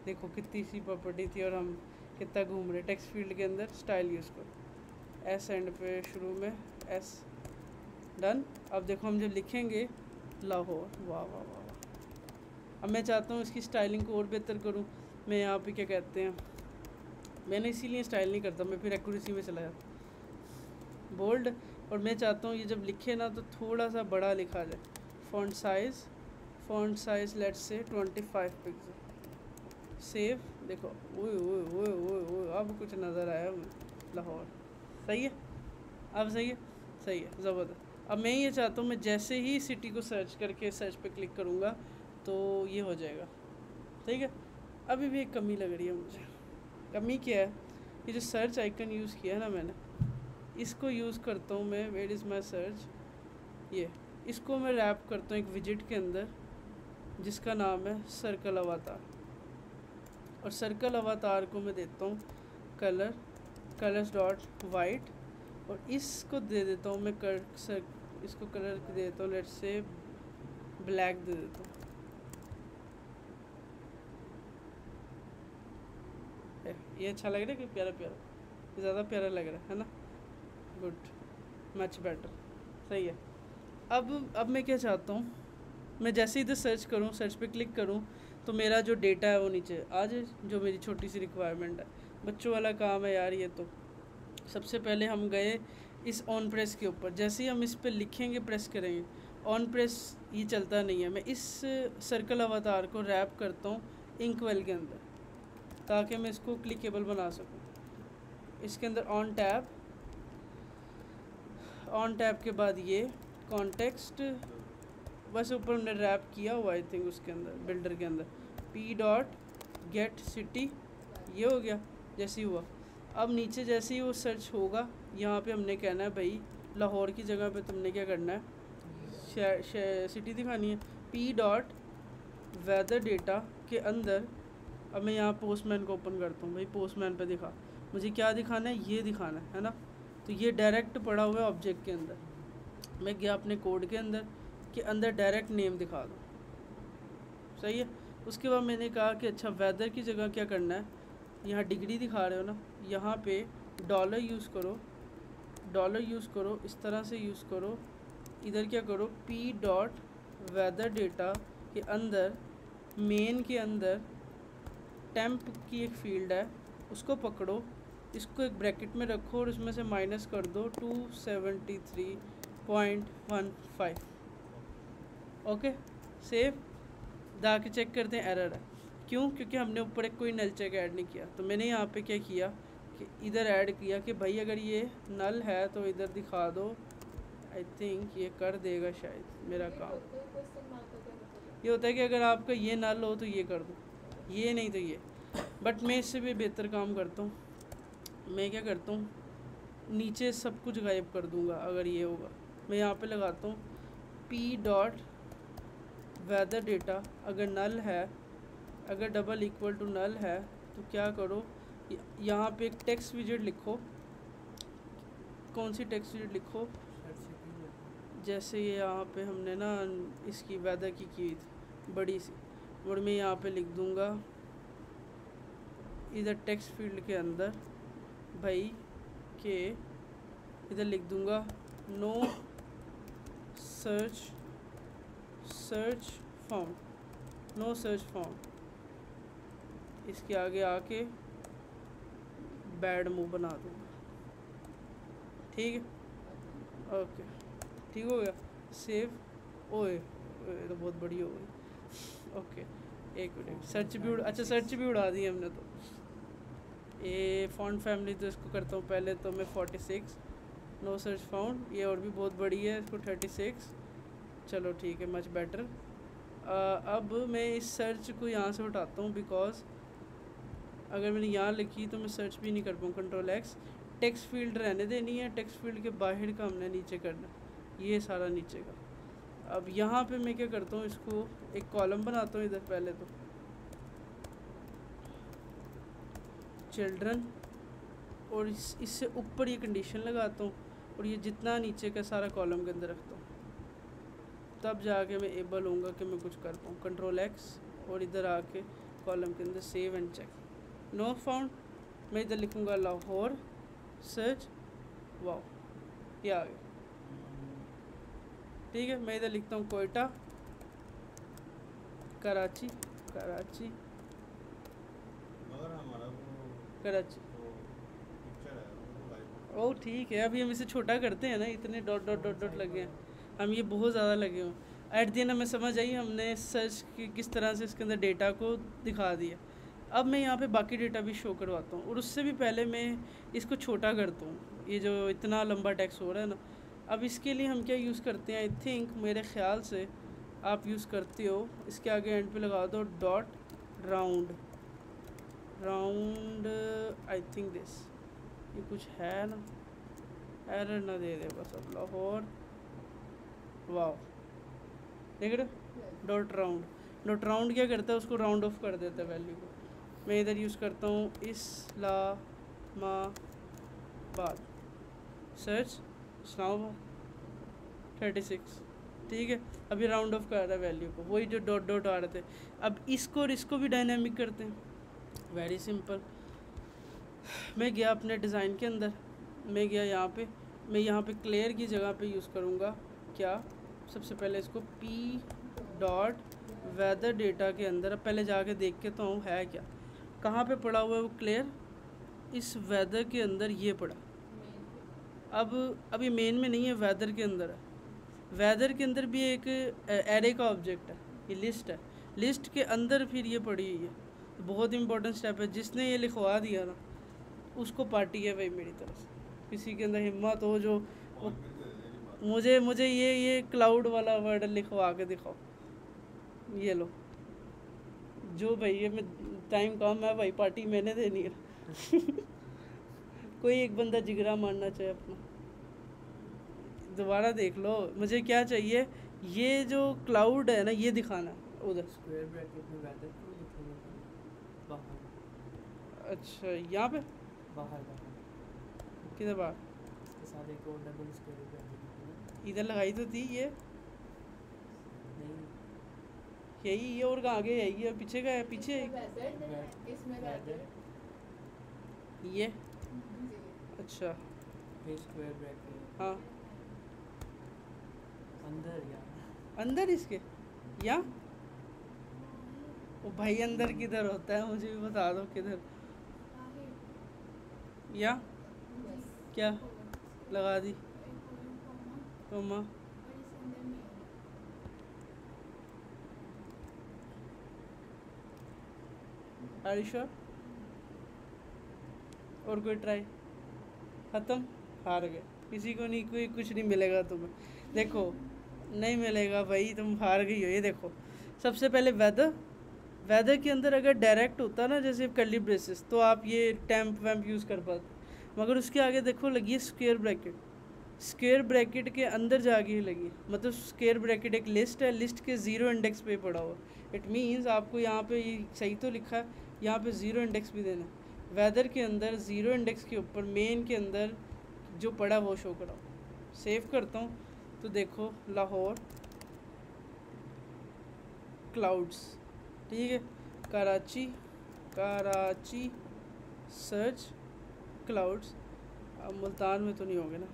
देखो कितनी सी प्रॉपर्टी थी और हम कितना घूम रहे। टेक्स्ट फील्ड के अंदर स्टाइल यूज़ करो, एस एंड पे शुरू में एस, डन। अब देखो हम जब लिखेंगे लाहौर, वाह वाह वाह वाह। अब मैं चाहता हूँ इसकी स्टाइलिंग को और बेहतर करूँ। मैं यहाँ पे क्या कहते हैं, मैंने इसीलिए स्टाइल नहीं करता, मैं फिर एक्यूरेसी में चला जाता, बोल्ड। और मैं चाहता हूँ ये जब लिखे ना तो थोड़ा सा बड़ा लिखा जाए। Font size let's say 25 pixel, save. देखो ओए ओए ओए ओए ओए अब कुछ नज़र आया लाहौर, सही है। अब सही है ज़बरदस्त। अब मैं ये चाहता हूँ मैं जैसे ही सिटी को सर्च करके सर्च पे क्लिक करूँगा तो ये हो जाएगा, ठीक है। अभी भी एक कमी लग रही है मुझे। कमी क्या है, ये जो सर्च आइकन यूज़ किया है ना मैंने, इसको यूज़ करता हूँ मैं, वेयर इज़ माई सर्च, ये इसको मैं रैप करता हूँ एक विजिट के अंदर जिसका नाम है सर्कल अवतार। और सर्कल अवतार को मैं देता हूँ कलर, कलर्स डॉट वाइट, और इसको दे देता हूँ मैं इसको कलर दे देता हूँ, लेट्स से ब्लैक दे देता हूँ। ये अच्छा लग रहा है कि प्यारा प्यारा, ये ज़्यादा प्यारा लग रहा है ना, गुड, मच बेटर, सही है। अब मैं क्या चाहता हूँ, मैं जैसे ही इधर सर्च करूँ, सर्च पे क्लिक करूँ, तो मेरा जो डेटा है वो नीचे आ जाए, जो मेरी छोटी सी रिक्वायरमेंट है। बच्चों वाला काम है यार ये तो। सबसे पहले हम गए इस ऑन प्रेस के ऊपर, जैसे ही हम इस पर लिखेंगे, प्रेस करेंगे, ऑन प्रेस ये चलता नहीं है। मैं इस सर्कल अवतार को रैप करता हूँ इंकवेल के अंदर, ताकि मैं इसको क्लिकेबल बना सकूँ। इसके अंदर ऑन टैब के बाद ये कॉन्टेक्स्ट, बस ऊपर हमने रैप किया हुआ आई थिंक उसके अंदर, बिल्डर के अंदर p डॉट गेट सिटी, ये हो गया जैसे ही हुआ। अब नीचे जैसे ही वो सर्च होगा, यहाँ पे हमने कहना है भाई लाहौर की जगह पे तुमने क्या करना है, सिटी दिखानी है। p डॉट वेदर डेटा के अंदर, अब मैं यहाँ पोस्टमैन को ओपन करता हूँ, भाई पोस्टमैन पे दिखा, मुझे क्या दिखाना है, ये दिखाना है ना। तो ये डायरेक्ट पड़ा हुआ है ऑब्जेक्ट के अंदर। मैं गया अपने कोड के अंदर डायरेक्ट नेम दिखा दो, सही है। उसके बाद मैंने कहा कि अच्छा वेदर की जगह क्या करना है, यहाँ डिग्री दिखा रहे हो ना, यहाँ पे डॉलर यूज़ करो, इस तरह से यूज़ करो। इधर क्या करो, p डॉट वेदर डेटा के अंदर, मेन के अंदर टेम्प की एक फील्ड है, उसको पकड़ो, इसको एक ब्रैकेट में रखो और उसमें से माइनस कर दो 273.15। Okay, save. जाके चेक करते हैं, एरर है। क्यों? क्योंकि हमने ऊपर एक कोई नल चेक ऐड नहीं किया। तो मैंने यहाँ पे क्या किया कि इधर ऐड किया कि भाई अगर ये नल है तो इधर दिखा दो। आई थिंक ये कर देगा शायद मेरा काम। ये होता है कि अगर आपका ये नल हो तो ये कर दो, ये नहीं तो ये। बट मैं इससे भी बेहतर काम करता हूँ। मैं क्या करता हूँ, नीचे सब कुछ गायब कर दूँगा अगर ये होगा। मैं यहाँ पे लगाता हूँ p डॉट वेदर डेटा, अगर नल है, अगर डबल इक्वल टू नल है तो क्या करो, यहाँ पे एक टेक्स्ट विजेट लिखो। कौन सी टेक्स्ट विजेट लिखो, जैसे ये यहाँ पे हमने ना इसकी वेदर की थी बड़ी सी, और मैं यहाँ पे लिख दूँगा इधर टेक्स्ट फील्ड के अंदर भाई के, इधर लिख दूँगा know search found, know search found. इसके आगे आके बैड मूव बना दूँगा, ठीक है, ओके, ठीक हो गया, सेव। ओए तो बहुत बड़ी हो गई। ओके, एक मिनट, सर्च भी अच्छा सर्च भी उड़ा दी हमने। तो ये फॉन्ट फैमिली तो इसको करता हूँ पहले, तो मैं 46, नो सर्च फाउंड। ये और भी बहुत बड़ी है, इसको 36, चलो ठीक है, मच बेटर। अब मैं इस सर्च को यहाँ से उठाता हूँ, बिकॉज अगर मैंने यहाँ लिखी तो मैं सर्च भी नहीं कर पाऊँ। कंट्रोल एक्स, टेक्स्ट फील्ड रहने देनी है, टेक्स्ट फील्ड के बाहर का हमने नीचे करना, ये सारा नीचे का। अब यहाँ पे मैं क्या करता हूँ, इसको एक कॉलम बनाता हूँ इधर पहले तो, चिल्ड्रन, और इससे ऊपर ये कंडीशन लगाता हूँ, और ये जितना नीचे का सारा कॉलम के अंदर रखता हूँ, तब जाके मैं एबल होऊंगा कि मैं कुछ कर पाऊँ। कंट्रोल एक्स, और इधर आके कॉलम के अंदर save and check, no found. मैं इधर लिखूँगा लाहौर सर्च, वाओ ये आ गया, ठीक है। मैं इधर लिखता हूँ कोयटा, कराची, कराची, मगर हमारा वो कराची। पिक्चर है वो ओ ठीक है, अभी हम इसे छोटा करते हैं ना, इतने डॉट डॉट डॉट डॉट लगे हैं हम, ये बहुत ज़्यादा लगे हों। एट दी एंड हमें समझ आई, हमने सर्च की किस तरह से इसके अंदर डेटा को दिखा दिया। अब मैं यहाँ पे बाकी डेटा भी शो करवाता हूँ, और उससे भी पहले मैं इसको छोटा करता हूँ, ये जो इतना लंबा टेक्स्ट हो रहा है ना। अब इसके लिए हम क्या यूज़ करते हैं, आई थिंक मेरे ख्याल से आप यूज़ करते हो, इसके आगे एंड पे लगा दो dot round, round, I think this, ये कुछ है ना, एरर ना दे दे बस। अब लाहौर, वाओ देख रहे हो, डॉट राउंड। डॉट राउंड क्या करता है, उसको राउंड ऑफ कर देता है वैल्यू को। मैं इधर यूज़ करता हूँ इस्लामाबाद, सर्च इस्लामाबाद 36, ठीक है। अभी राउंड ऑफ कर रहा है वैल्यू को, वही जो डॉट डॉट आ रहे थे। अब इसको और इसको भी डायनामिक करते हैं, वेरी सिंपल। मैं गया अपने डिज़ाइन के अंदर, मैं गया यहाँ पे, मैं यहाँ पे क्लियर की जगह पे यूज़ करूँगा क्या, सबसे पहले इसको पी डॉट वेदर डेटा के अंदर, अब पहले जाके देख के तो हूँ है क्या, कहाँ पे पड़ा हुआ है वो क्लियर, इस वेदर के अंदर ये पड़ा। अब अभी मेन में नहीं है, वेदर के अंदर है। वेदर के अंदर भी एक एरे का ऑब्जेक्ट है, ये लिस्ट है, लिस्ट के अंदर फिर ये पड़ी हुई है। बहुत इंपॉर्टेंट स्टेप है, जिसने ये लिखवा दिया ना उसको पार्टी है भाई मेरी तरफ से। किसी के अंदर हिम्मत हो जो मुझे ये क्लाउड वाला वर्ड लिखवा के दिखाओ, ये लो जो भाई, ये मैं टाइम कम है भाई, पार्टी मैंने देनी है कोई एक बंदा जिगरा मारना चाहिए अपना। दोबारा देख लो, मुझे क्या चाहिए, ये जो क्लाउड है ना ये दिखाना उधर स्क्वायर ब्रैकेट में वेदर को लिखेंगे बाहर, अच्छा यहाँ पे बाहर किधर बाहर, इसके साथ एक और डबल स्क्वायर ब्रैकेट इधर लगाई तो थी ये, नहीं, यही ये, और कहाँ आगे यही है, पीछे का है, पीछे इसमें वेदर ये, अच्छा फिर स्क्वायर ब्रैकेट हाँ अंदर यार, अंदर इसके यहाँ, ओ भाई अंदर किधर होता है, मुझे भी बता दो किधर, या क्या लगा दी कॉमा, आर यू श्योर, और कोई ट्राई, ख़त्म, हार गए, किसी को नहीं, कोई कुछ नहीं मिलेगा तुम्हें, देखो नहीं मिलेगा भाई, तुम हार गई हो। ये देखो सबसे पहले वेदर के अंदर अगर डायरेक्ट होता ना जैसे कर्ली ब्रेसेस तो आप ये टैम्प वैम्प यूज़ कर पाते, मगर उसके आगे देखो लगी है स्क्वायर ब्रैकेट, स्क्वायर ब्रैकेट के अंदर जाके ही लगी, मतलब स्क्वायर ब्रैकेट एक लिस्ट है, लिस्ट के ज़ीरो इंडेक्स पे पड़ा हुआ, इट मीन्स आपको यहाँ पे ये सही तो लिखा है, यहाँ पे ज़ीरो इंडेक्स भी देना है, वेदर के अंदर ज़ीरो इंडेक्स के ऊपर मेन के अंदर जो पड़ा वो शो कराओ। सेव करता हूँ तो देखो लाहौर क्लाउड्स, ठीक है, कराची सर्च क्लाउड्स, अब मुल्तान में तो नहीं होंगे ना,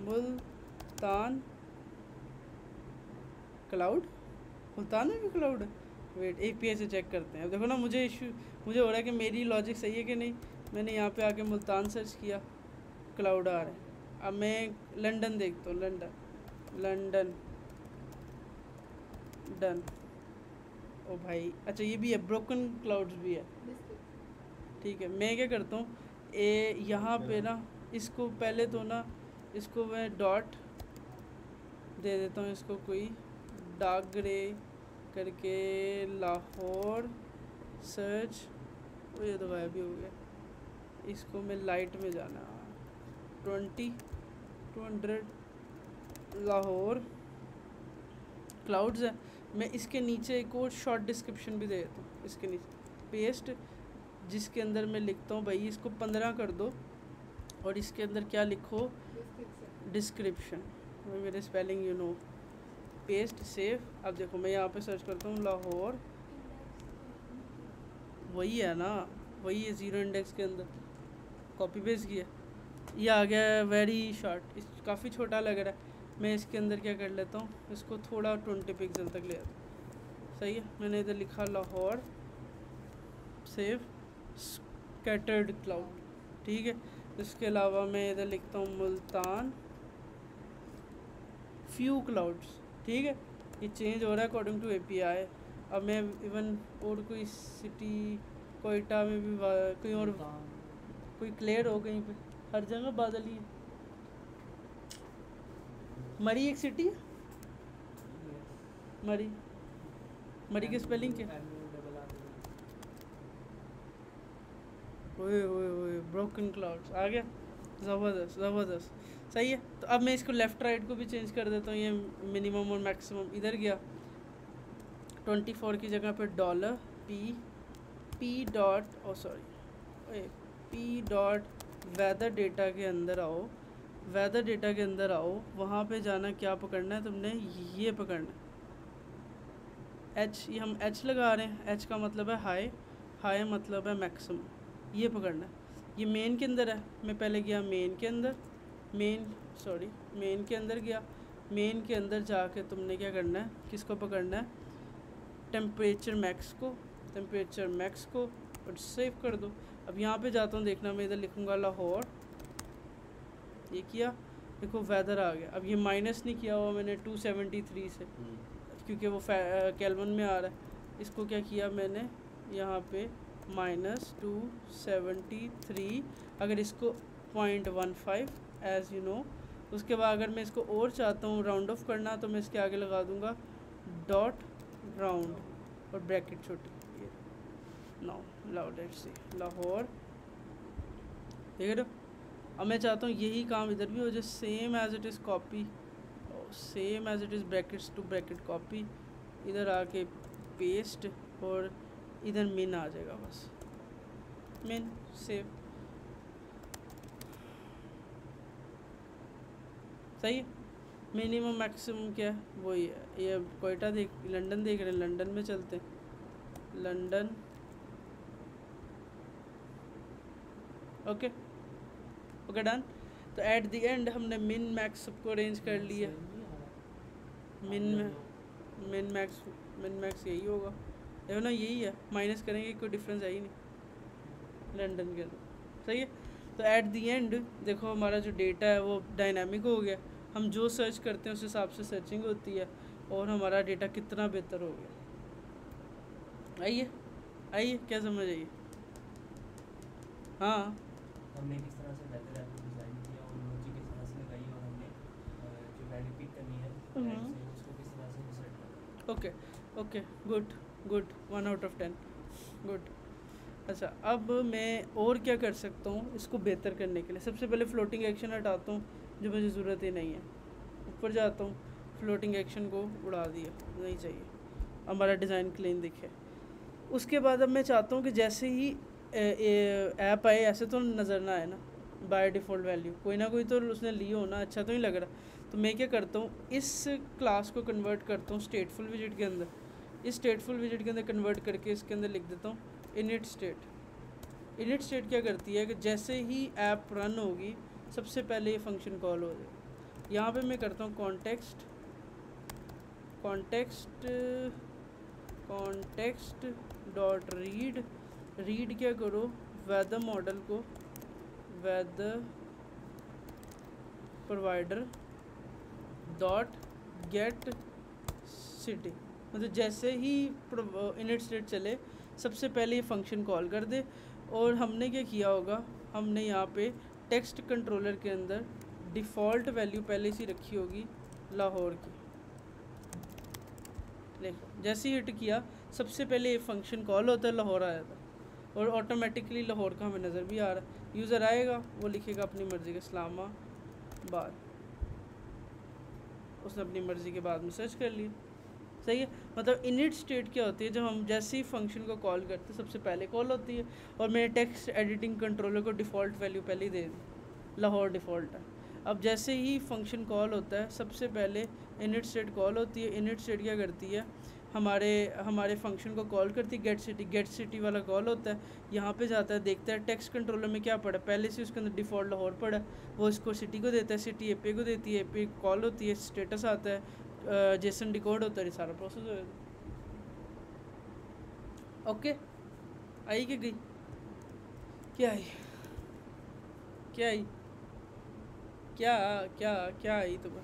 मुल्तान क्लाउड, मुल्तान में भी क्लाउड है, वेट API से चेक करते हैं। अब देखो ना मुझे हो रहा है कि मेरी लॉजिक सही है कि नहीं, मैंने यहाँ पे आके मुल्तान सर्च किया, क्लाउड आ रहे हैं। अब मैं लंदन देखता हूँ, लंदन डन, ओ भाई अच्छा ये भी है, ब्रोकन क्लाउड्स भी है, ठीक है। मैं क्या करता हूँ, यहाँ पे ना इसको पहले तो ना इसको मैं डॉट दे देता हूँ, इसको कोई डार्क ग्रे करके लाहौर सर्च, ओ ये तो गायब भी हो गया, इसको मैं लाइट में जाना 200 लाहौर क्लाउड्स है। मैं इसके नीचे एक और शॉर्ट डिस्क्रिप्शन भी दे देता हूँ, इसके नीचे पेस्ट, जिसके अंदर मैं लिखता हूँ भाई इसको 15 कर दो और इसके अंदर क्या लिखो, डिस्क्रिप्शन, मेरे spelling you know, paste save. अब देखो मैं यहाँ पे सर्च करता हूँ लाहौर, वही है ना, वही है ज़ीरो इंडेक्स के अंदर, कॉपी पेस्ट किया, ये आ गया वेरी शॉर्ट, काफ़ी छोटा लग रहा है। मैं इसके अंदर क्या कर लेता हूँ, इसको थोड़ा 20 पिक्सल तक ले आता हूँ, सही है। मैंने इधर लिखा लाहौर सेव स्कैटर्ड क्लाउड, ठीक है। इसके अलावा मैं इधर लिखता हूँ मुल्तान फ्यू क्लाउड्स, ठीक है। ये चेंज हो रहा है अकॉर्डिंग टू API। अब मैं इवन और कोई सिटी कोयटा में भी कोई और कोई क्लियर हो कहीं पे, हर जगह बादल ही है। मरी एक सिटी है, मरी की स्पेलिंग क्या, ओए ओए ओए ब्रोकन क्लाउड्स आ गया, ज़बरदस्त सही है। तो अब मैं इसको लेफ़्ट राइट को भी चेंज कर देता हूँ, ये मिनिमम और मैक्सिमम इधर गया, 24 की जगह पे $P P dot weather data के अंदर आओ, वेदर डेटा के अंदर आओ, वहाँ पे जाना, क्या पकड़ना है तुमने, ये पकड़ना है एच, ये हम एच लगा रहे हैं, एच का मतलब है हाई, हाई मतलब है मैक्सिमम, ये पकड़ना है। ये मेन के अंदर है, मैं पहले गया मेन के अंदर, मेन के अंदर गया, मेन के अंदर जाके तुमने क्या करना है, किसको पकड़ना है, टेम्परेचर मैक्स को, और सेव कर दो। अब यहाँ पे जाता हूँ, देखना मैं इधर लिखूँगा लाहौर, ये किया, देखो वेदर आ गया। अब ये माइनस नहीं किया हुआ मैंने 273 से, क्योंकि वो केल्विन में आ रहा है। इसको क्या किया मैंने यहाँ पे -273, अगर इसको 0.15 एज यू नो। उसके बाद अगर मैं इसको और चाहता हूँ राउंड ऑफ करना, तो मैं इसके आगे लगा दूँगा डॉट राउंड और ब्रैकेट छोटी, ये नाउ लाउड से लाहौर, देख रहे हो। अब मैं चाहता हूँ यही काम इधर भी हो जाए, same as it is copy, same as it is brackets to bracket copy, इधर आके पेस्ट और इधर मिन आ जाएगा, बस मिन सेव, सही है। मिनिमम मैक्सिमम क्या है, वही है। ये कोयटा लंदन देख रहे हैं, लंदन में चलते हैं, लंदन, ओके डन। तो एट द एंड हमने मिन मैक्स सबको अरेंज कर लिया। मिन मैक्स यही होगा, देखो ना, यही है, माइनस करेंगे कोई डिफरेंस है ही नहीं लंदन के अंदर, सही है। तो एट द एंड देखो हमारा जो डेटा है वो डायनामिक हो गया, हम जो सर्च करते हैं उस हिसाब से सर्चिंग होती है, और हमारा डेटा कितना बेहतर हो गया। आइए क्या समझ आइए। हाँ, हमने किस तरह से वेदर ऐप को डिज़ाइन किया और लॉजिक किस तरह से लगाई, और हमने जो वैल्यू पिक करनी है ऐप से उसको किस तरह से इंसर्ट करना। Okay good 1 out of 10 good. अच्छा, अब मैं और क्या कर सकता हूँ इसको बेहतर करने के लिए। सबसे पहले फ्लोटिंग एक्शन हटाता हूँ जो मुझे ज़रूरत ही नहीं है, ऊपर जाता हूँ, फ्लोटिंग एक्शन को उड़ा दिया, नहीं चाहिए, हमारा डिज़ाइन क्लीन दिखे। उसके बाद अब मैं चाहता हूँ कि जैसे ही ऐप आए ऐसे तो नज़र ना आए ना, बाय डिफ़ॉल्ट वैल्यू कोई ना कोई तो उसने ली हो ना, अच्छा तो नहीं लग रहा। तो मैं क्या करता हूँ, इस क्लास को कन्वर्ट करता हूँ स्टेटफुल विजिट के अंदर, इस स्टेटफुल विजिट के अंदर कन्वर्ट करके इसके अंदर लिख देता हूँ इनिट स्टेट। इनिट स्टेट क्या करती है कि जैसे ही ऐप रन होगी सबसे पहले ये फंक्शन कॉल हो जाए। यहाँ पे मैं करता हूँ कॉन्टेक्स्ट डॉट रीड क्या करो, वेदर मॉडल को weather provider dot get city, मतलब जैसे ही इनिट स्टेट चले सबसे पहले ये फंक्शन कॉल कर दे। और हमने क्या किया होगा, हमने यहाँ पे टेक्स्ट कंट्रोलर के अंदर डिफ़ॉल्ट वैल्यू पहले से रखी होगी लाहौर की। देखो जैसे ही हिट किया सबसे पहले ये फंक्शन कॉल होता है, लाहौर आया था, और ऑटोमेटिकली लाहौर का हमें नज़र भी आ रहा है। यूज़र आएगा वो लिखेगा अपनी मर्ज़ी का इस्लामाबाद, उसने अपनी मर्ज़ी के बाद में सर्च कर लिया, सही है। मतलब इनिट स्टेट क्या होती है, जब हम जैसे ही फंक्शन को कॉल करते हैं सबसे पहले कॉल होती है। और मैंने टेक्स्ट एडिटिंग कंट्रोलर को डिफ़ॉल्ट वैल्यू पहले ही दे दी, लाहौर डिफ़ॉल्ट है। अब जैसे ही फंक्शन कॉल होता है सबसे पहले इनिट स्टेट कॉल होती है। इनिट स्टेट क्या करती है, हमारे फंक्शन को कॉल करती है, गेट सिटी वाला कॉल होता है। यहाँ पे जाता है, देखता है टेक्स्ट कंट्रोलर में क्या पड़ा, पहले से उसके अंदर डिफ़ॉल्ट लाहौर पड़ा, वो इसको सिटी को देता है, सिटी एपी को देती है, एपी कॉल होती है, स्टेटस आता है, जेसन डिकोड होता है, ये सारा प्रोसेस हो जाता है। ओके, आई कि गई, क्या आई क्या आई तुम्हें।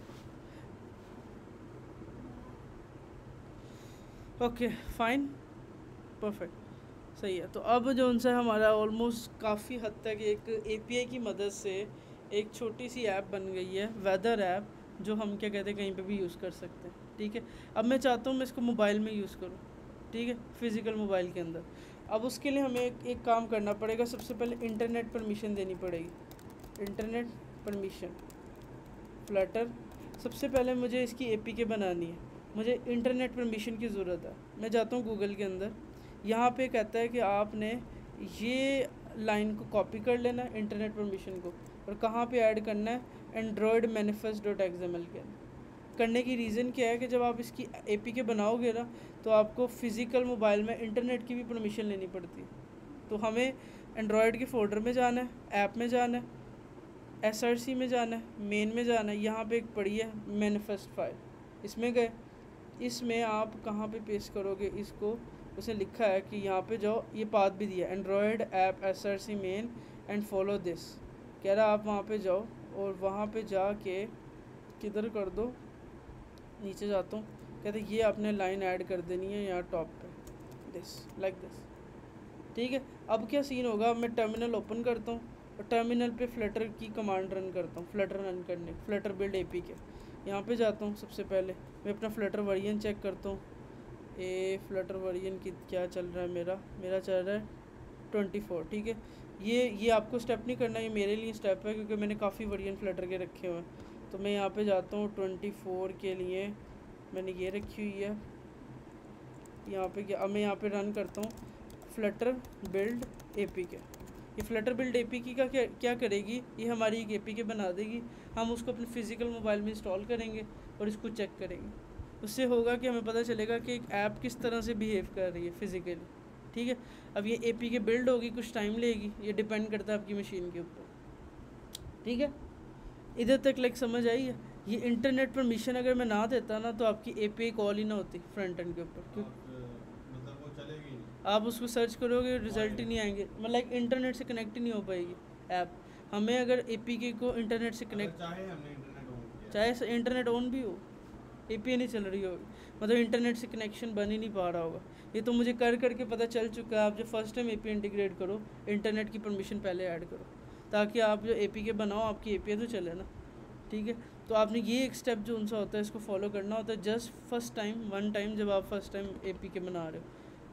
ओके फाइन परफेक्ट, सही है। तो अब जो उनसे हमारा ऑलमोस्ट काफ़ी हद तक एक एपीआई की मदद से एक छोटी सी ऐप बन गई है, वेदर ऐप, जो हम क्या कहते हैं कहीं पे भी यूज़ कर सकते हैं, ठीक है। अब मैं चाहता हूँ मैं इसको मोबाइल में यूज़ करूँ, ठीक है, फिज़िकल मोबाइल के अंदर। अब उसके लिए हमें एक काम करना पड़ेगा, सबसे पहले इंटरनेट परमिशन देनी पड़ेगी। इंटरनेट परमिशन फ्लटर, सबसे पहले मुझे इसकी एपीके बनानी है, मुझे इंटरनेट परमिशन की ज़रूरत है। मैं जाता हूँ गूगल के अंदर, यहाँ पे कहता है कि आपने ये लाइन को कॉपी कर लेना है इंटरनेट परमिशन को, और कहाँ पे ऐड करना है, एंड्रॉयड manifest.xml के अंदर। करने की रीज़न क्या है कि जब आप इसकी APK बनाओगे ना तो आपको फ़िज़िकल मोबाइल में इंटरनेट की भी परमिशन लेनी पड़ती है। तो हमें एंड्रॉयड के फोल्डर में जाना है, ऐप में जाना है, SRC में जाना है, मेन में जाना है, यहाँ पे एक पड़ी है मैनिफेस्ट फाइल, इसमें गए, इसमें आप कहाँ पे पेस्ट करोगे इसको, उसने लिखा है कि यहाँ पे जाओ, ये पाथ भी दिया Android app SRC main and follow this, कह रहा आप वहाँ पे जाओ और वहाँ पे जाके किधर कर दो, नीचे जाता हूँ, कहते ये आपने लाइन ऐड कर देनी है यहाँ टॉप पे, दिस लाइक दिस। ठीक है, अब क्या सीन होगा, मैं टर्मिनल ओपन करता हूँ और टर्मिनल पे फ्लटर की कमांड रन करता हूँ, फ्लटर रन करने, फ्लटर बिल्ड APK। यहाँ पे जाता हूँ, सबसे पहले मैं अपना फ्लटर वर्जन चेक करता हूँ, फ्लटर वर्जन की क्या चल रहा है, मेरा चल रहा है 24। ठीक है, ये आपको स्टेप नहीं करना, ये मेरे लिए स्टेप है क्योंकि मैंने काफ़ी वर्जन फ्लटर के रखे हुए हैं। तो मैं यहाँ पे जाता हूँ 24 के लिए मैंने ये रखी हुई है, यहाँ पे अब मैं यहाँ पे रन करता हूँ फ्लटर बिल्ड APK। ये फ्लटर बिल्ड APK का क्या करेगी, ये हमारी एक APK बना देगी, हम उसको अपने फ़िज़िकल मोबाइल में इंस्टॉल करेंगे और इसको चेक करेंगे। उससे होगा कि हमें पता चलेगा कि एक ऐप किस तरह से बिहेव कर रही है फ़िज़िकली। ठीक है, अब ये APK बिल्ड होगी, कुछ टाइम लेगी, ये डिपेंड करता है आपकी मशीन के ऊपर। ठीक है, इधर तक लाइक समझ आई है। ये इंटरनेट परमिशन अगर मैं ना देता ना तो आपकी API कॉल ही ना होती फ्रंट एंड के ऊपर, क्यों मतलब वो चलेगी नहीं, आप उसको सर्च करोगे रिजल्ट ही नहीं आएंगे, मतलब इंटरनेट से कनेक्ट ही नहीं हो पाएगी ऐप। हमें अगर APK को इंटरनेट से कनेक्ट, चाहे हमने इंटरनेट ऑन किया, चाहे इंटरनेट ऑन भी हो, API नहीं चल रही होगी, मतलब इंटरनेट से कनेक्शन बन ही नहीं पा रहा होगा। ये तो मुझे कर करके पता चल चुका है। आप जब फर्स्ट टाइम API इंटीग्रेट करो, इंटरनेट की परमिशन पहले ऐड करो, ताकि आप जो APK बनाओ आपकी API तो चले ना। ठीक है, तो आपने ये एक स्टेप जो उनसा होता है इसको फॉलो करना होता है। Just first time, one time, जब आप फर्स्ट टाइम APK बना रहे हो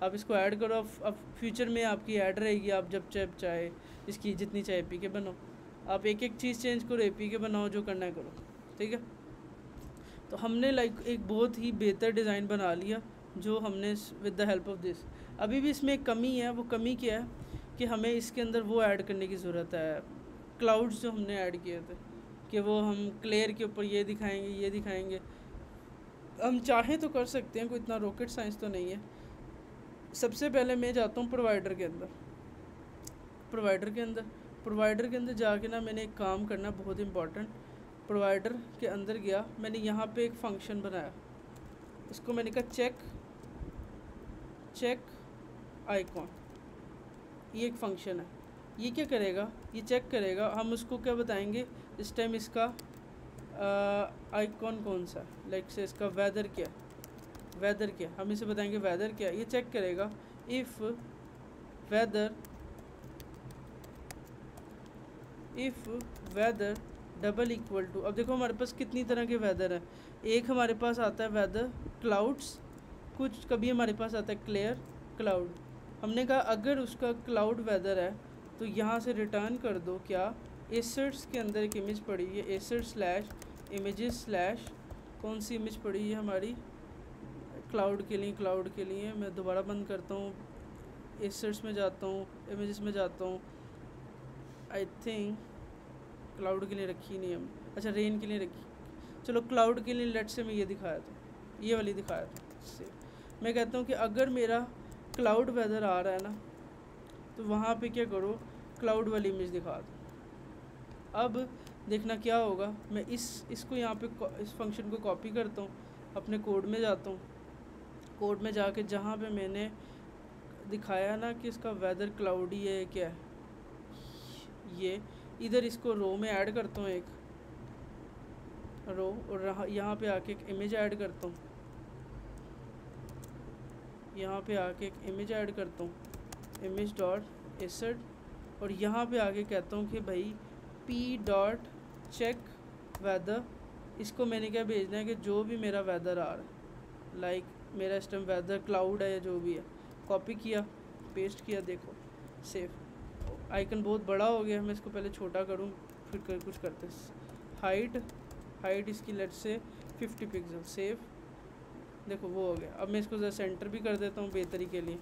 आप इसको ऐड करो। अब फ्यूचर में आपकी ऐड रहेगी, आप जब चाहे इसकी जितनी चाहे APK बनाओ, आप एक एक चीज़ चेंज करो, APK बनाओ, जो करना है करो। ठीक है, तो हमने लाइक एक बहुत ही बेहतर डिज़ाइन बना लिया जो हमने with the help of this. अभी भी इसमें एक कमी है, वो कमी क्या है कि हमें इसके अंदर वो ऐड करने की ज़रूरत है, क्लाउड्स जो हमने ऐड किए थे, कि वो हम क्लेयर के ऊपर ये दिखाएंगे। हम चाहें तो कर सकते हैं, कोई इतना रॉकेट साइंस तो नहीं है। सबसे पहले मैं जाता हूँ प्रोवाइडर के अंदर, प्रोवाइडर के अंदर जाके ना मैंने एक काम करना बहुत इंपॉर्टेंट। प्रोवाइडर के अंदर गया, मैंने यहाँ पे एक फंक्शन बनाया, इसको मैंने कहा चेक आइकॉन। ये एक फंक्शन है, ये क्या करेगा, ये चेक करेगा। हम उसको क्या बताएंगे इस टाइम, इसका आइकॉन कौन सा, लाइक से इसका वेदर क्या, हम इसे बताएंगे वेदर क्या। ये चेक करेगा if weather double equal to. अब देखो हमारे पास कितनी तरह के वेदर हैं। एक हमारे पास आता है वेदर क्लाउड्स, कुछ कभी हमारे पास आता है क्लियर क्लाउड। हमने कहा अगर उसका क्लाउड वेदर है तो यहाँ से रिटर्न कर दो क्या, एसेट्स के अंदर एक इमेज पड़ी है, एसेट्स/images/ कौन सी इमेज पड़ी है हमारी क्लाउड के लिए। मैं दोबारा बंद करता हूँ, एसेट्स में जाता हूँ, इमेजेस में जाता हूँ। आई थिंक क्लाउड के लिए रखी नहीं हम, अच्छा रेन के लिए रखी, चलो क्लाउड के लिए लेट से मैं ये दिखाया था, ये वाली दिखाया था। इससे मैं कहता हूँ कि अगर मेरा क्लाउड वेदर आ रहा है ना तो वहाँ पे क्या करो, क्लाउड वाली इमेज दिखा दो। अब देखना क्या होगा, मैं इसको यहाँ पे इस फंक्शन को कॉपी करता हूँ, अपने कोड में जाता हूँ, कोड में जाके जहाँ पे मैंने दिखाया ना कि इसका वेदर क्लाउडी है क्या है, ये इधर इसको रो में ऐड करता हूँ, एक रो, और यहाँ पे आके एक इमेज ऐड करता हूँ, इमेज डॉट एसेट, और यहाँ पे आके कहता हूँ कि भाई p.check वेदर। इसको मैंने क्या भेजना है कि जो भी मेरा वेदर आ रहा है, लाइक मेरा इस टाइम वेदर क्लाउड है या जो भी है, कॉपी किया, पेस्ट किया, देखो सेव। आइकन बहुत बड़ा हो गया, मैं इसको पहले छोटा करूँ फिर कुछ करते हैं। हाइट इसकी लेट से 50 पिक्सल, सेव, देखो वो हो गया। अब मैं इसको ज़रा सेंटर भी कर देता हूँ बेहतरी के लिए,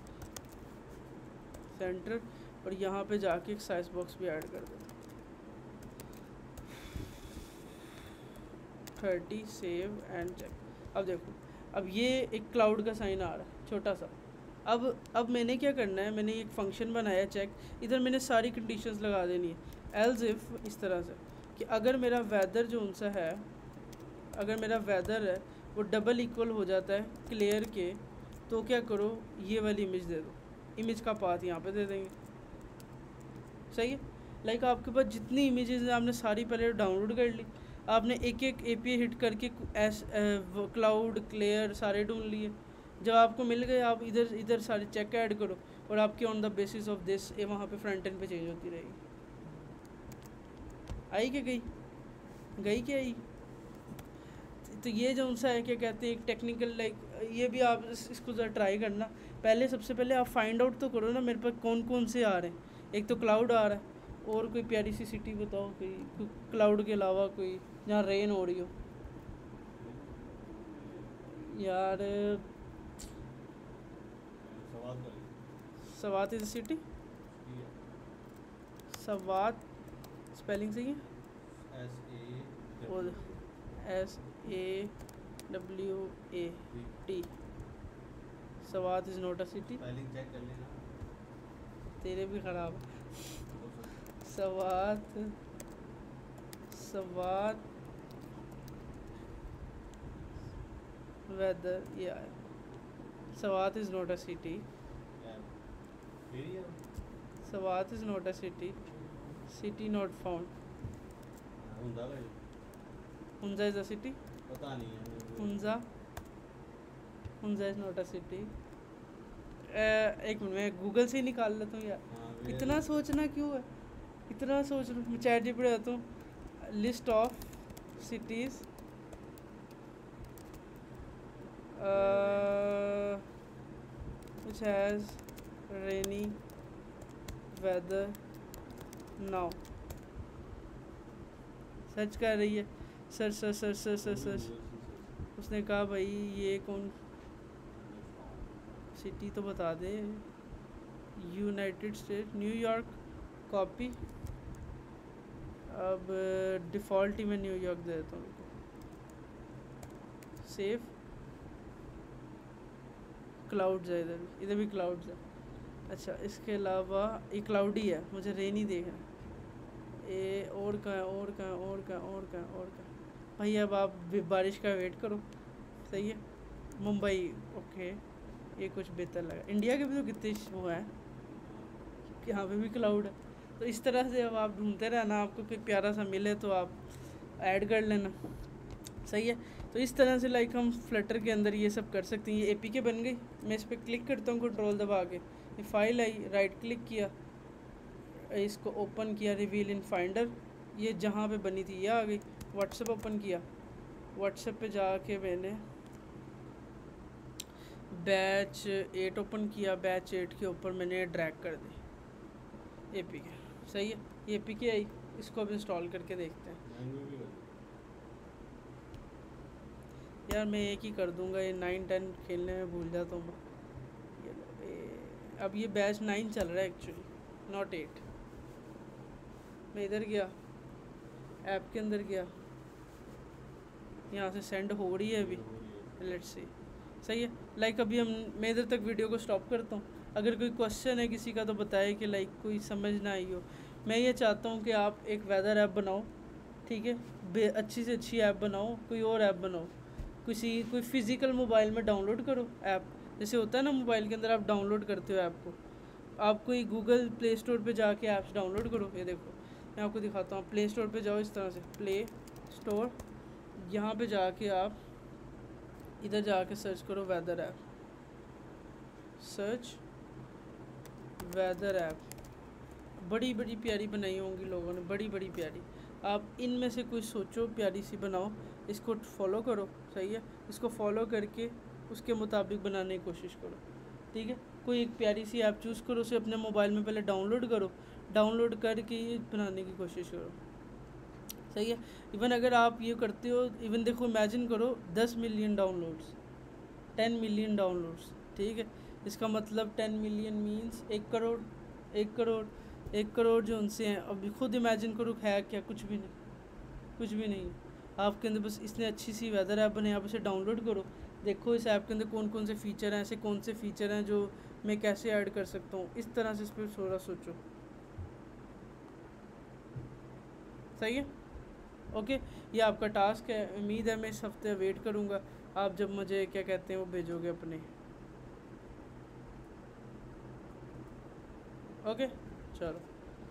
सेंटर, और यहाँ पे जाके एक साइज बॉक्स भी ऐड कर देता हूँ 30, सेव एंड चेक। अब देखो, अब ये एक क्लाउड का साइन आ रहा है छोटा सा। अब मैंने क्या करना है, मैंने एक फंक्शन बनाया चेक, इधर मैंने सारी कंडीशंस लगा देनी है एल्स इफ़, इस तरह से कि अगर मेरा वेदर जो उनसा है, अगर मेरा वेदर है वो डबल इक्वल हो जाता है क्लियर के, तो क्या करो, ये वाली इमेज दे दो, इमेज का पाथ यहाँ पे दे देंगे। सही है। लाइक आपके पास जितनी इमेजेस हैं आपने सारी पहले डाउनलोड कर ली, आपने एक एक API हिट करके क्लाउड क्लियर सारे ढूंढ लिए। जब आपको मिल गए आप इधर इधर सारे चेक ऐड करो, और आपके on the basis of this ये वहाँ पे फ्रंट एंड पे चेंज होती रहेगी। आई क्या गई क्या आई? तो ये जो उनसा है क्या कहते हैं एक टेक्निकल, लाइक ये भी आप इसको ज़रा ट्राई करना। पहले सबसे पहले आप फाइंड आउट तो करो ना मेरे पास कौन कौन से आ रहे हैं। एक तो क्लाउड आ रहा है, और कोई प्यारी सी सिटी बताओ कोई क्लाउड के अलावा कोई जहाँ रेन हो रही हो यार। Swat is city, Swat spelling सही है, SAWAT। Swat is not a city, तेरे भी खराब। सवात वेदर, या Swat is not a city, Swat is not a city, city not found. Hunza is a city, पता नहीं है Hunza is not a city. एक मिनट मैं गूगल से ही निकाल लेता हूँ यार। इतना सोचना क्यों है, इतना सोच रहा हूँ। चैट जी पे जाता हूँ, list of cities which has rainy weather now। Search कर रही है, सर्च। उसने कहा भाई ये कौन सिटी तो बता दे। United State, New York, copy. अब डिफ़ॉल्ट ही मैं न्यूयॉर्क दे देता हूँ, सेव। क्लाउड्स है, इधर भी क्लाउड्स है। अच्छा, इसके अलावा ये क्लाउडी है, मुझे रेन ही देखना है। ये और कहाँ भाई। अब आप बारिश का वेट करो, सही है। मुंबई, ओके, ये कुछ बेहतर लगा। इंडिया के भी तो कितने वो है कि यहाँ पे भी क्लाउड है। तो इस तरह से अब आप ढूंढते रहना, आपको कोई प्यारा सा मिले तो आप ऐड कर लेना, सही है। तो इस तरह से लाइक हम फ्लटर के अंदर ये सब कर सकते हैं। ये APK बन गई, मैं इस पर क्लिक करता हूँ कंट्रोल दबा के, ये फाइल आई, राइट क्लिक किया, इसको ओपन किया, रिवील इन फाइंडर, ये जहाँ पे बनी थी ये आ गई। व्हाट्सएप ओपन किया, व्हाट्सएप पे जाके मैंने बैच 8 ओपन किया, बैच 8 के ऊपर मैंने ड्रैग कर दी APK, सही है। ये APK आई, इसको अब इंस्टॉल करके देखते हैं। यार मैं एक ही कर दूंगा, ये 9-10 खेलने में भूल जाता हूँ मैं। अब ये बैच 9 चल रहा है एक्चुअली, नॉट 8। मैं इधर गया, ऐप के अंदर गया, यहाँ से सेंड हो रही है अभी, लेट्स सी, सही है। लाइक अभी मैं इधर तक वीडियो को स्टॉप करता हूँ। अगर कोई क्वेश्चन है किसी का तो बताए कि लाइक कोई समझ ना आई हो। मैं ये चाहता हूँ कि आप एक वेदर ऐप बनाओ, ठीक है, अच्छी से अच्छी ऐप बनाओ, कोई और ऐप बनाओ, कोई फिज़िकल मोबाइल में डाउनलोड करो ऐप। जैसे होता है ना मोबाइल के अंदर आप डाउनलोड करते हो ऐप को, आप कोई गूगल प्ले स्टोर पे जाके ऐप्स डाउनलोड करो। ये देखो मैं आपको दिखाता हूँ, प्ले स्टोर पे जाओ, इस तरह से प्ले स्टोर, यहाँ पे जाके आप इधर जाके सर्च करो weather app, search weather app. बड़ी बड़ी प्यारी बनाई होंगी लोगों ने, बड़ी बड़ी प्यारी। आप इनमें से कुछ सोचो, प्यारी सी बनाओ, इसको फॉलो करो, सही है। इसको फॉलो करके उसके मुताबिक बनाने की कोशिश करो, ठीक है। कोई एक प्यारी सी ऐप चूज़ करो, उसे अपने मोबाइल में पहले डाउनलोड करो, डाउनलोड करके ये बनाने की कोशिश करो, सही है। इवन अगर आप ये करते हो, इवन देखो इमेजिन करो 10 मिलियन डाउनलोड्स, 10 मिलियन डाउनलोड्स, ठीक है। इसका मतलब 10 मिलियन मीन्स 1 करोड़, 1 करोड़ जो उनसे हैं, अभी खुद इमेजिन करो है क्या, कुछ भी नहीं, कुछ भी नहीं। आपके अंदर बस इसने अच्छी सी वेदर ऐप बने, आप इसे डाउनलोड करो, देखो इस ऐप के अंदर कौन कौन से फ़ीचर हैं, ऐसे कौन से फ़ीचर हैं जो मैं कैसे ऐड कर सकता हूँ, इस तरह से इस पर थोड़ा सोचो। सही है, ओके। ये आपका टास्क है, उम्मीद है मैं इस हफ्ते वेट करूँगा आप जब मुझे क्या कहते हैं वो भेजोगे अपने। ओके चलो।